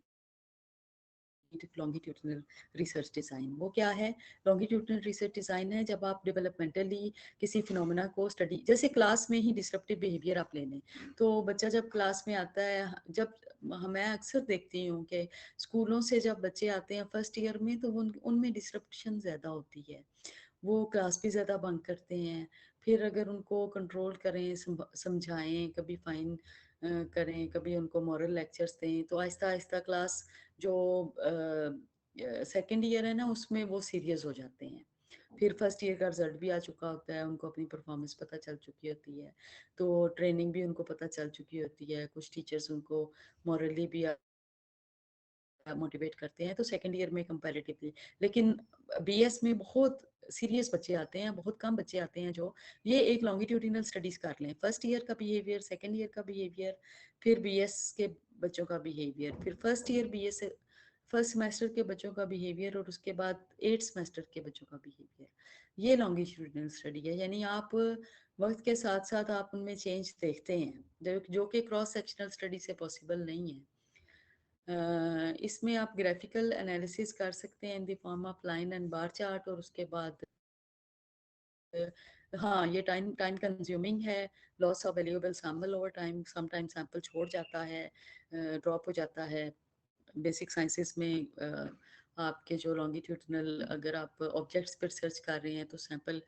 longitudinal research design. वो क्या है? लॉन्गिट्यूडनल रिसर्च डिज़ाइन है जब आप डेवलपमेंटली किसी फिनोमेना को स्टडी, जैसे क्लास में ही डिसरप्टिव बिहेवियर आप ले लें, तो बच्चा जब क्लास में आता है, जब मैं अक्सर देखती हूँ कि स्कूलों से जब बच्चे आते हैं फर्स्ट ईयर में, तो उनमें डिसरप्शन ज़्यादा होती है, वो क्लास भी ज़्यादा बंक करते हैं। फिर अगर उनको कंट्रोल करें, समझाएं, कभी फाइन करें, कभी उनको मॉरल लेक्चर्स दें, तो आहिस्ता आहिस्ता क्लास जो सेकेंड ईयर है ना, उसमें वो सीरियस हो जाते हैं। फिर फर्स्ट ईयर का रिजल्ट भी आ चुका होता है, उनको अपनी परफॉर्मेंस पता चल चुकी होती है, तो ट्रेनिंग भी उनको पता चल चुकी होती है, कुछ टीचर्स उनको मॉरली भी मोटिवेट करते हैं, तो सेकंड ईयर में कंपैरेटिवली। लेकिन बीएस में बहुत सीरियस बच्चे आते हैं, बहुत कम बच्चे आते हैं जो ये एक लॉन्गिट्यूडिनल स्टडीज कर लें, फर्स्ट ईयर का बिहेवियर, सेकंड ईयर का बिहेवियर, फिर बीएस के बच्चों का बिहेवियर, फिर first year BS first semester के बच्चों का बिहेवियर, और उसके बाद 8 सेमेस्टर के बच्चों का बिहेवियर। ये लॉन्गिट्यूडिनल स्टडी है, यानी आप वक्त के साथ साथ आप उनमें चेंज देखते हैं, जो कि क्रॉस सेक्शनल स्टडी से पॉसिबल नहीं है। इसमें आप ग्राफिकल एनालिसिस कर सकते हैं इन the form of line and bar chart, और उसके बाद हाँ, ये टाइम टाइम कंज्यूमिंग है, loss of valuable sample over time, sometime sample छोड़ जाता है, ड्रॉप हो जाता है। बेसिक साइंसेस में आपके जो लॉन्गिट्यूडनल, अगर आप ऑब्जेक्ट्स पर सर्च कर रहे हैं, तो सैंपल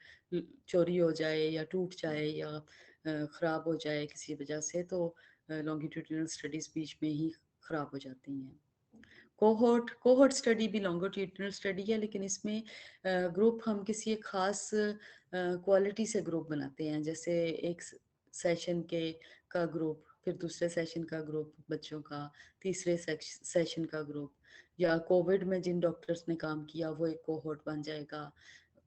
चोरी हो जाए या टूट जाए या ख़राब हो जाए किसी वजह से, तो लॉन्गिट्यूडनल स्टडीज़ बीच में ही ख़राब हो जाती हैं। कोहोर्ट स्टडी भी लॉन्गिट्यूडिनल स्टडी है, लेकिन इसमें ग्रुप हम किसी एक खास क्वालिटी से ग्रुप बनाते हैं, जैसे एक सेशन के का ग्रुप, फिर दूसरे सेशन का ग्रुप बच्चों का, तीसरे सेशन का ग्रुप, या कोविड में जिन डॉक्टर्स ने काम किया वो एक कोहोर्ट बन जाएगा,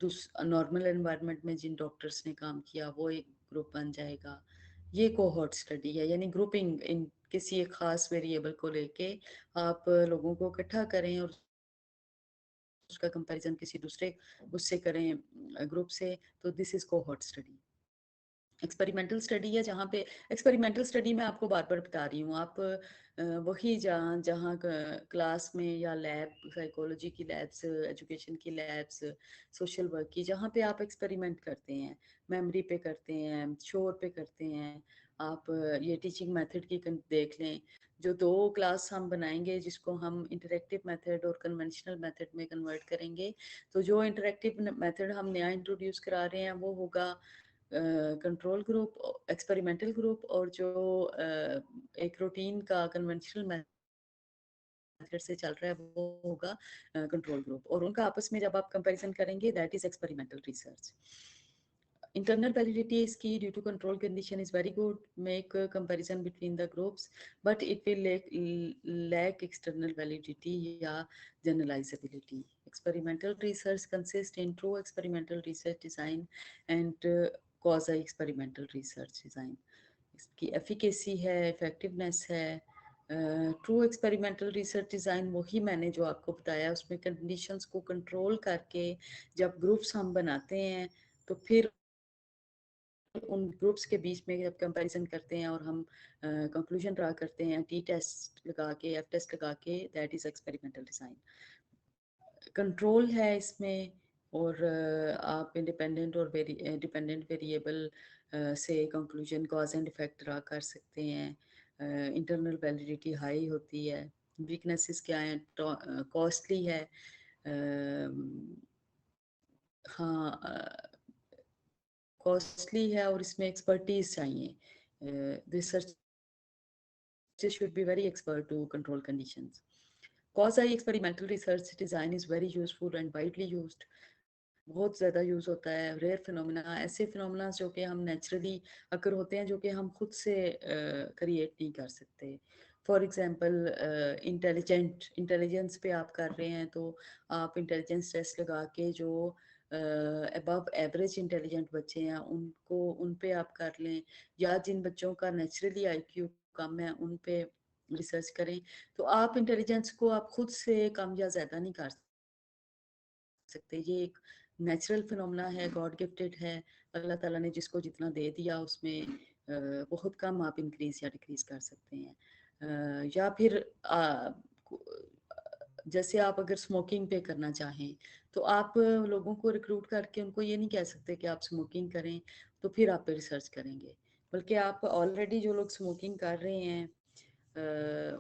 नॉर्मल एनवायरनमेंट में जिन डॉक्टर्स ने काम किया वो एक ग्रुप बन जाएगा। ये कोहोर्ट स्टडी है, यानी ग्रुपिंग इन किसी एक खास वेरिएबल को लेके आप लोगों को इकट्ठा करें और उसका कंपैरिजन किसी दूसरे उससे करें ग्रुप से, तो this is cohort study. Experimental study है, जहाँ पे एक्सपेरिमेंटल स्टडी मैं आपको बार बार बता रही हूँ, आप वही जहाँ जहाँ क्लास में या लैब, साइकोलॉजी की लैब्स, एजुकेशन की लैब्स, सोशल वर्क की, जहाँ पे आप एक्सपेरिमेंट करते हैं, मेमोरी पे करते हैं, शोर पे करते हैं, आप ये टीचिंग मेथड की देख लें, जो 2 क्लास हम बनाएंगे जिसको हम इंटरेक्टिव मेथड और कन्वेंशनल मेथड में कन्वर्ट करेंगे, तो जो इंटरेक्टिव मेथड हम नया इंट्रोड्यूस करा रहे हैं वो होगा कंट्रोल ग्रुप, एक्सपेरिमेंटल ग्रुप, और जो एक रूटीन का कन्वेंशनल मेथड से चल रहा है वो होगा कंट्रोल ग्रुप, और उनका आपस में जब आप कंपैरिजन करेंगे, that is experimental research. Internal validity is key due to control condition is very good. Make a comparison between the groups, but it will lack external validity या generalizability. Experimental research consists in true experimental research design and quasi experimental research design. इसकी efficacy है, effectiveness है। ट्रू एक्सपेरिमेंटल रिसर्च डिज़ाइन वही मैंने जो आपको बताया, उसमें कंडीशंस को कंट्रोल करके जब ग्रुप्स हम बनाते हैं, तो फिर उन ग्रुप्स के बीच में जब कंपैरिजन करते हैं और हम कंक्लूजन ड्रा करते हैं टी टेस्ट लगा के, एफ टेस्ट लगा के, that is experimental design. Control है इसमें, और आप इंडिपेंडेंट और डिपेंडेंट वेरिएबल से conclusion, cause and effect draw कर सकते हैं। इंटरनल वैलिडिटी हाई होती है। वीकनेसेस क्या है? कॉस्टली है, हाँ कॉस्टली है, और इसमें एक्सपर्टीज चाहिए। Research should be very expert to control conditions. Quasi experimental research design is very useful and widely used. बहुत ज़्यादा यूज़ होता है। रेयर फिनोमिना, ऐसे फिनोमिना जो कि हम नेचुरली अगर होते हैं, जो कि हम खुद से क्रिएट नहीं कर सकते। फॉर एग्जांपल इंटेलिजेंस पे आप कर रहे हैं, तो आप इंटेलिजेंस टेस्ट लगा के जो अबव एवरेज इंटेलिजेंट बच्चे हैं उनको उन पे आप कर लें, या जिन बच्चों का नेचुरली आईक्यू कम है उन पे रिसर्च करें, तो आप इंटेलिजेंस को आप खुद से कम या ज़्यादा नहीं कर सकते। ये एक नेचुरल फिनोमेना है, गॉड गिफ्टेड है। अल्लाह ताला ने जिसको जितना दे दिया उसमें बहुत कम आप इंक्रीज़ या डिक्रीज़ कर सकते हैं। या फिर जैसे आप अगर स्मोकिंग पे करना चाहें, तो आप लोगों को रिक्रूट करके उनको ये नहीं कह सकते कि आप स्मोकिंग करें, तो फिर आप पे रिसर्च करेंगे। बल्कि आप ऑलरेडी जो लोग स्मोकिंग कर रहे हैं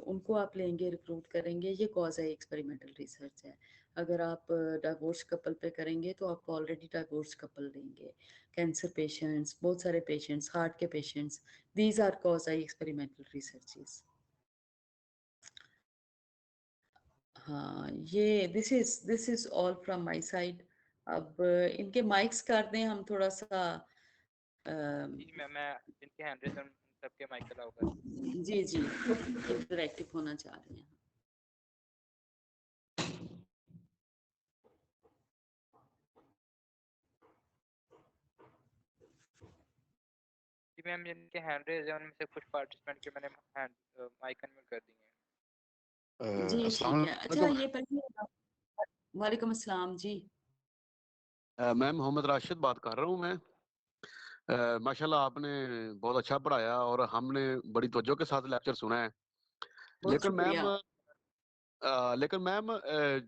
उनको आप लेंगे, रिक्रूट करेंगे, ये कॉज़ है एक्सपेरिमेंटल रिसर्च है। अगर आप डाइवोर्स कपल पे करेंगे तो आपको ऑलरेडी डाइवोर्स कपल देंगे। कैंसर पेशेंट्स, बहुत सारे पेशेंट्स, हार्ट के patients, these are cause I experimental researches. हाँ, ये this is all from my side. अब इनके माइक्स कर दें हम थोड़ा-सा जी मैं जिनके हैंड रेज़ हैं उन सबके माइक अलाउ कर। जी, जी, इंटरैक्टिव होना चाह रहे हैं। जी मैम जिनके हैंड रेज़ हैं उनमें से कुछ पार्टिसिपेंट के मैंने माइक अनम्यूट कर दिए हैं। जी, अस्सलाम ठीक है। अच्छा वालेकुम। ये पहले वालेकुम अस्सलाम जी। मैं मोहम्मद राशिद बात कर रहा हूँ मैं। माशाल्लाह आपने बहुत अच्छा पढ़ाया और हमने बड़ी तवज्जो के साथ लेक्चर सुना है। बहुत लेकिन मैम शुक्रिया।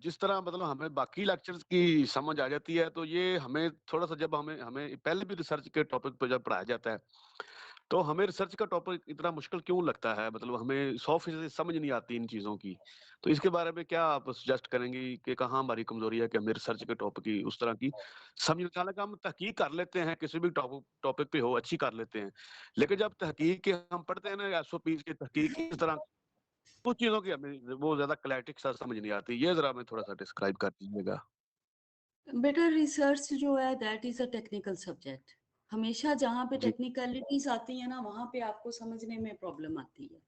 जिस तरह मतलब हमें बाकी लेक्चर्स की समझ आ जाती है, तो ये हमें थोड़ा-सा जब हमें हमें पहले भी रिसर्च के टॉपिक पे जब पढ़ाया जाता है, तो हमें रिसर्च का टॉपिक इतना मुश्किल क्यों लगता है? मतलब हमें 100% समझ नहीं आती इन चीज़ों की। तो इसके बारे में क्या आप सजेस्ट करेंगी कि कहाँ हमारी कमज़ोरी है कि हमें रिसर्च के टॉपिक की उस तरह की समझ हालाँकि हम तहकीक कर लेते हैं, किसी भी टॉपिक पे हो अच्छी कर लेते हैं। लेकिन जब तहकीक के हम पढ़ते हैं ना एसओपीज़ की तहकीक किस तरह कुछ चीज़ों की हमें वो ज़्यादा क्लैरिटी के साथ समझ नहीं आती। ये ज़रा हमें थोड़ा-सा डिस्क्राइब कर दीजिएगा। बेटा रिसर्च जो है that is a technical subject. हमेशा जहाँ पे जी। टेक्निकलिटीज़ आती हैं ना, वहाँ पे आपको समझने में प्रॉब्लम आती है।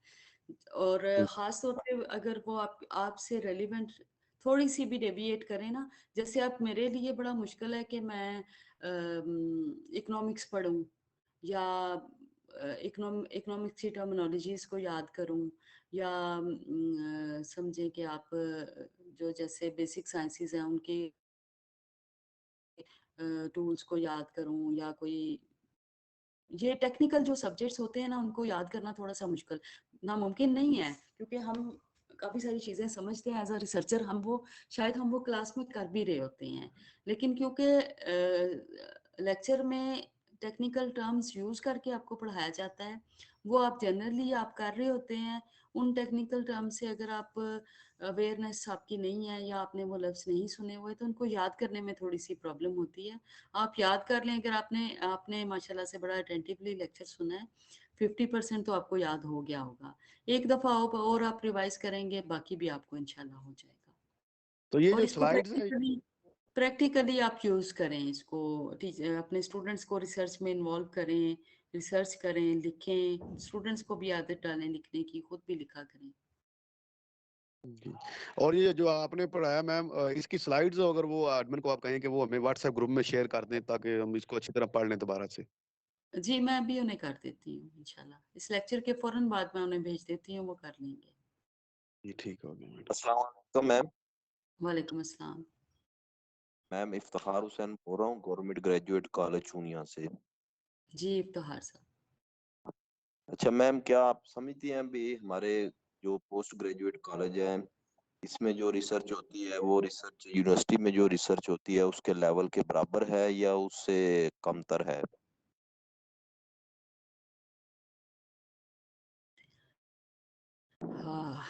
और हुँ, ख़ास तौर पे अगर वो आप आपसे रेलेवेंट थोड़ी-सी भी डेविएट करें ना, जैसे अब मेरे लिए बड़ा मुश्किल है कि मैं इकोनॉमिक्स पढ़ूँ या इकोनॉमिक्स की टर्मिनोलॉजीज़ को याद करूँ या समझें कि आप जो जैसे बेसिक साइंसेज़ हैं उनके टूल्स को याद करूँ या कोई ये टेक्निकल जो सब्जेक्ट्स होते हैं ना उनको याद करना थोड़ा-सा मुश्किल नामुमकिन नहीं है क्योंकि हम काफ़ी सारी चीज़ें समझते हैं एज़ अ रिसर्चर शायद हम वो क्लास में कर भी रहे होते हैं। लेकिन क्योंकि लेक्चर में टेक्निकल टर्म्स यूज़ करके आपको पढ़ाया जाता है, वो आप जनरली आप कर रहे होते हैं, उन टेक्निकल टर्म से अगर आप अवेयरनेस आपकी नहीं है या आपने वो लफ्ज़ नहीं सुने हुए तो उनको याद करने में थोड़ी-सी प्रॉब्लम होती है। आप याद कर लें अगर आपने आपने माशाल्लाह से बड़ा अटेंटिवली लेक्चर सुना है, 50% तो आपको याद हो गया होगा। एक दफ़ा और आप रिवाइज़ करेंगे, बाकी भी आपको इंशाल्लाह हो जाएगा। तो ये और जो इसको स्लाइड्स हैं प्रैक्टिकली प्रैक्टिकली आप यूज़ करें इसको अपने स्टूडेंट्स को रिसर्च में इन्वॉल्व करें, रिसर्च करें, लिखें, स्टूडेंट्स को भी आदत डालें लिखने की, खुद भी लिखा करें। जी। और ये जो आपने पढ़ाया मैम इसकी स्लाइड्स अगर वो एडमिन को आप कहें कि वो हमें व्हाट्सएप ग्रुप में शेयर कर दें ताकि हम इसको अच्छी तरह पढ़ लें दोबारा से। जी, मैं अभी उन्हें कर देती हूँ इंशाल्लाह। इस लेक्चर के फ़ौरन बाद मैं उन्हें भेज देती हूँ, वो कर लेंगे। जी, ठीक हो गया मैडम। अस्सलाम वालेकुम मैम। वालेकुम अस्सलाम। मैम इफ्तिखार हुसैन बोल रहा हूँ गवर्नमेंट ग्रेजुएट कॉलेज चूनिया से। जी, इफ्तिखार साहब। अच्छा मैम, क्या आप समझती हैं अभी हमारे जो पोस्ट ग्रेजुएट कॉलेज है इसमें जो रिसर्च होती है वो रिसर्च यूनिवर्सिटी में जो रिसर्च होती है उसके लेवल के बराबर है या उससे कमतर है? हाँ।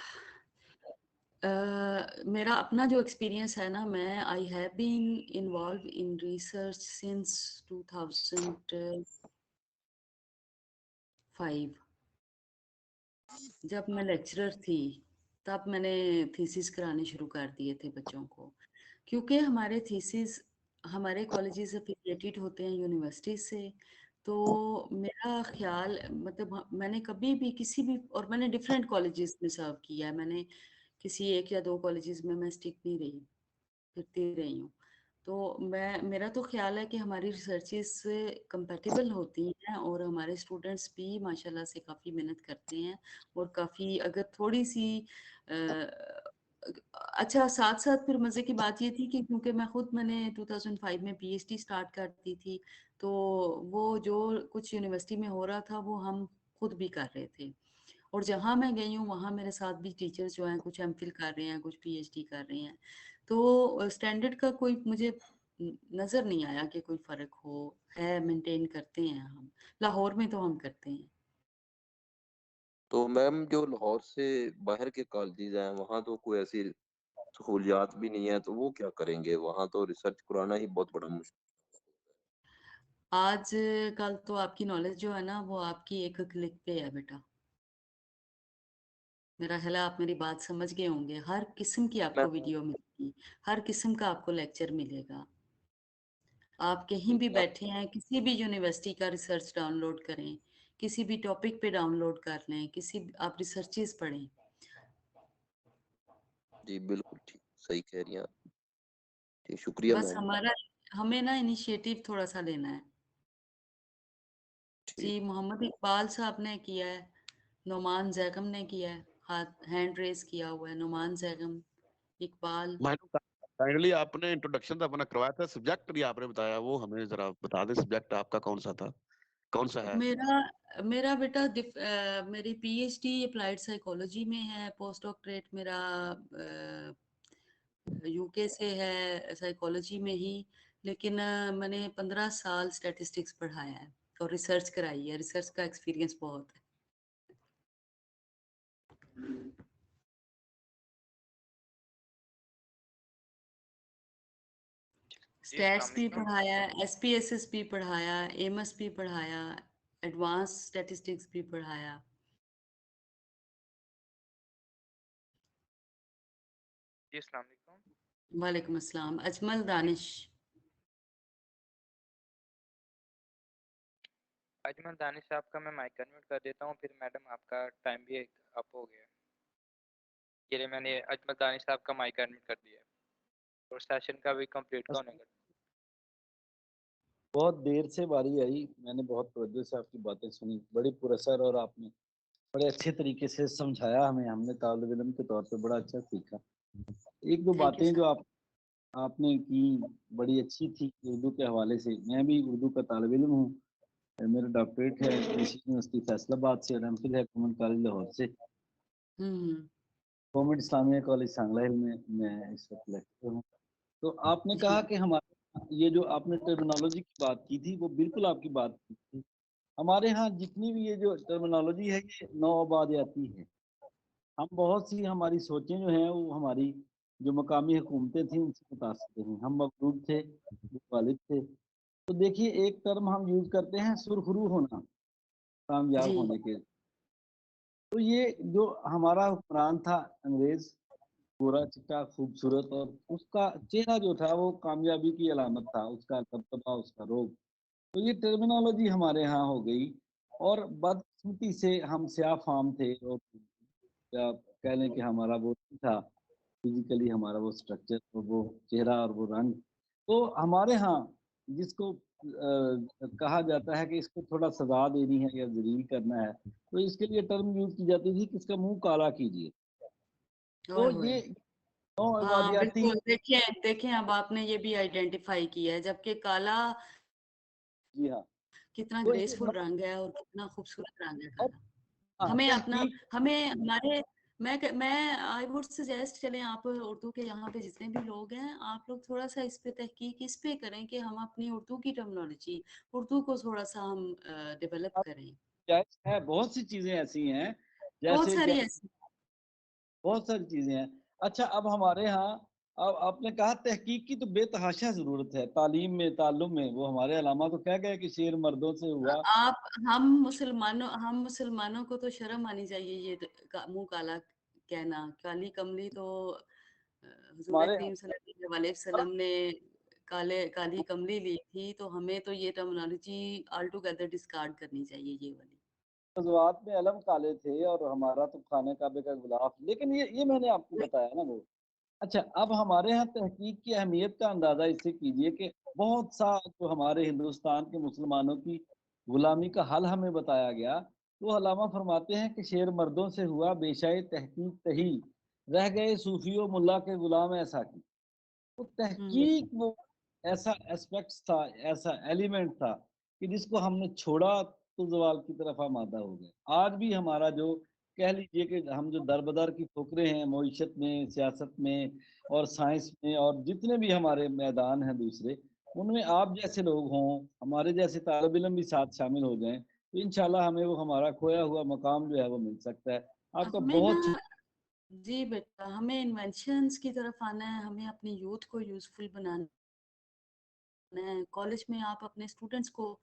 मेरा अपना जो एक्सपीरियंस है ना मैं I have been involve in research since 2005 जब मैं लेक्चरर थी तब मैंने थीसिस कराने शुरू कर दिए थे बच्चों को क्योंकि हमारे थीसिस हमारे कॉलेजेस एफिलिएटेड होते हैं यूनिवर्सिटी से तो मेरा ख्याल मतलब मैंने कभी भी किसी भी और मैंने डिफरेंट कॉलेजेस में सर्व किया है मैंने किसी एक या दो कॉलेजेस में मैं स्टिक नहीं रही फिरती रही हूँ। तो मेरा तो ख्याल है कि हमारी रिसर्चेस कंपैटिबल होती हैं और हमारे स्टूडेंट्स भी माशाल्लाह से काफ़ी मेहनत करते हैं और काफ़ी अगर थोड़ी सी अच्छा साथ साथ फिर मज़े की बात ये थी कि क्योंकि मैंने 2005 में पीएचडी स्टार्ट कर दी थी, तो वो जो कुछ यूनिवर्सिटी में हो रहा था वो हम खुद भी कर रहे थे और जहाँ मैं गई हूँ वहाँ मेरे साथ भी टीचर्स जो हैं कुछ एमफिल कर रहे हैं, कुछ पीएचडी कर रहे हैं। तो स्टैंडर्ड का कोई मुझे नज़र नहीं आया कि कोई फ़र्क हो, है मेंटेन करते हैं हम। लाहौर में तो हम करते हैं। तो मैम जो लाहौर से बाहर के कॉलेजेस हैं वहाँ तो कोई ऐसी सहूलियात भी नहीं है, तो वो क्या करेंगे? वहाँ तो रिसर्च कराना ही बहुत बड़ा मुश्किल। आज कल तो आपकी नॉलेज जो है ना वो आपकी एक क्लिक पे है बेटा। मेरा ख्याल है आप मेरी बात समझ गए होंगे। हर किस्म की मैं आपको वीडियो मिलेगी, हर किस्म का आपको लेक्चर मिलेगा। आप कहीं भी बैठे हैं, किसी भी यूनिवर्सिटी का रिसर्च डाउनलोड करें, किसी भी टॉपिक पे डाउनलोड कर लें, आप रिसर्चेस पढ़ें। जी बिल्कुल ठीक सही कह रही हैं आप। जी शुक्रिया बस मैम। हमें ना इनिशिएटिव थोड़ा-सा लेना है। जी, ठीक। मोहम्मद इकबाल साहब ने किया है, नोमान ज़ैगम ने किया है, हाथ हैंड रेज़ किया हुआ है, नोमान ज़ैगम, इकबाल। काइंडली आपने इंट्रोडक्शन तो अपना करवाया था, सब्जेक्ट भी आपने बताया, वो हमें जरा बता दें सब्जेक्ट आपका कौन सा था, कौन सा है? मेरा मेरा बेटा मेरी पीएचडी अप्लाइड साइकोलॉजी में है, पोस्ट डॉक्टरेट मेरा यूके से है साइकोलॉजी में ही, लेकिन मैंने 15 साल स्टैटिस्टिक्स पढ़ाया है और रिसर्च कराई है, रिसर्च का एक्सपीरियंस बहुत है। जी अस्सलाम स्टैट्स भी वालेकुम। पढ़ाया, एसपीएसएस भी पढ़ाया, एमएस भी पढ़ाया, एडवांस स्टैटिस्टिक्स भी पढ़ाया। जी अस्सलाम वालेकुम। वालेकुम अस्सलाम। अजमल दानिश। अजमल दानिश साहब का मैं माइक अनम्यूट कर देता हूँ, फिर मैडम आपका टाइम भी अप हो गया है। ये लिए मैंने अजमल दानिश साहब का माइक अनम्यूट कर दिया है और सेशन का भी कंप्लीट होने का। बहुत देर से बारी आई, मैंने बहुत तवज्जो से आपकी बातें सुनी, बड़ी पुरअसर और आपने बड़े अच्छे तरीके से समझाया हमें, हमने तालिब इल्म के तौर पे बड़ा अच्छा सीखा। एक दो थैंक यू बातें सर। जो आपने की बड़ी अच्छी थी उर्दू के हवाले से। मैं भी उर्दू का तालिब इल्म हूँ, मेरा डॉक्टरेट है कृषि यूनिवर्सिटी फैसलाबाद से और एमफिल है गवर्नमेंट कॉलेज लाहौर से। हम्म। गवर्नमेंट इस्लामिया कॉलेज सांगला हिल में मैं इस वक्त लेक्चर हूँ। तो आपने जी। कहा कि हमारे ये जो आपने टर्मिनोलॉजी की बात की थी वो बिल्कुल आपकी बात थी। हमारे यहाँ जितनी भी ये जो टर्मिनोलॉजी है ये नौआबादियाती है। हम बहुत सी हमारी सोचें जो हैं वो हमारी जो मकामी हुकूमतें थी उनसे मुतासिर हैं। हम मखलूक थे, वालिद थे। तो देखिए एक टर्म हम यूज करते हैं सुरखरू होना, कामयाब जी। होने के। तो ये जो हमारा हुक्मरान था अंग्रेज, गोरा चिट्टा खूबसूरत, और उसका चेहरा जो था वो कामयाबी की अलामत था, उसका दबदबा, उसका रोब। तो ये टर्मिनोलॉजी हमारे यहाँ हो गई। और बदकिस्मती से हम स्याह फाम थे, और या कह लें कि हमारा वो नहीं था फिजिकली, हमारा वो स्ट्रक्चर और वो चेहरा और वो रंग। तो हमारे यहाँ जिसको कहा जाता है कि इसको थोड़ा सजा देनी है या जलील करना है, तो इसके लिए टर्म यूज की जाती थी कि इसका मुंह काला कीजिए। ओए तो होए। ये नौ हाँ इबादियाती। बिल्कुल, देखें देखें अब आपने ये भी आइडेंटिफाई किया है, जबकि काला जी हाँ। कितना तो ये ग्रेसफुल रंग है और कितना खूबसूरत रंग है और काला। हाँ, हमें अपना तहकीक। हमें हमारे मैं आई वुड सजेस्ट, चलें आप उर्दू के यहाँ पे जितने भी लोग हैं आप लोग थोड़ा सा इस पे तहकीक इस पे करें कि हम अपनी उर्दू की टर्मिनोलॉजी, उर्दू को थोड़ा सा हम डेवलप करें। जायज है, बहुत सी चीजें ऐसी हैं बहुत जैसे सारी ऐसी। बहुत सारी चीजें हैं। अच्छा, अब हमारे यहाँ, अब आपने कहा तहकीक की तो बेतहाशा जरूरत है, तालीम में ताल्लुम में। वो हमारे अलामा तो कह गए कि शेर मर्दों से हुआ। आप हम मुसलमानों को तो शर्म आनी चाहिए ये मुंह काला कहना। काली कमली तो हुजूर हमारे करीम सल्लल्लाहु अलैहि वसल्लम ने काली कमली ली थी, तो हमें तो ये टर्मिनोलॉजी ऑल टुगेदर डिस्कार्ड करनी चाहिए ये वाली। मज़ूआत में अलम काले थे और हमारा तो खाने काबे का गुलाफ। लेकिन ये मैंने आपको बताया ना, वो अच्छा, अब हमारे यहाँ तहकीक की अहमियत का अंदाजा इससे कीजिए कि बहुत सा जो हमारे हिंदुस्तान के मुसलमानों की गुलामी का हल हमें बताया गया, तो अल्लामा फरमाते हैं कि शेर मर्दों से हुआ बेशाए तहकीक तही, रह गए सूफियों मुल्ला के गुलाम ऐसा की। तो तहकीक वो ऐसा एस्पेक्ट था, ऐसा एलिमेंट था कि जिसको हमने छोड़ा तो ज़वाल की तरफ आमादा हो गए। आज भी हमारा जो कह लीजिए कि हम जो दर-बदर की ठोकरें हैं मईशत में, सियासत में और साइंस में और जितने भी हमारे मैदान हैं दूसरे, उनमें आप जैसे लोग हों, हमारे जैसे तालिब इल्म भी साथ शामिल हो जाएँ, तो इंशाअल्लाह हमें वो हमारा खोया हुआ मकाम जो है वो मिल सकता है। आपका हमें ना बहुत जी बेटा, हमें इन्वेंशंस की तरफ आना है, हमें अपनी यूथ को यूज़फुल बनाना है। कॉलेज में आप अपने स्टूडेंट्स को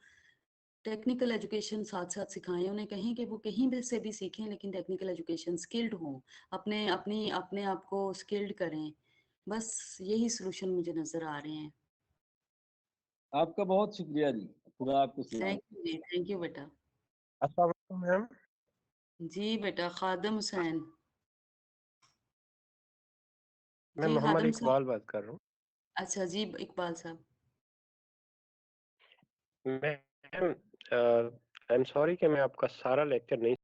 टेक्निकल एजुकेशन साथ-साथ सिखाएँ, उन्हें कहें कि वो कहीं भी से भी सीखें लेकिन टेक्निकल एजुकेशन स्किल्ड हों, अपने आप को स्किल्ड करें। बस यही सॉल्यूशन मुझे नज़र आ रहे हैं। आपका बहुत शुक्रिया जी। खुदा आपको सलामत थैंक यू बेटा। अस्सलाम वालेकुम मैम। जी बेटा, खादिम हुसैन। मैं जी, मोहम्मद खादिम साहब। इकबाल बात कर रहा हूँ। अच्छा जी, इकबाल साहब। मैम आई एम सॉरी कि मैं आपका सारा लेक्चर नहीं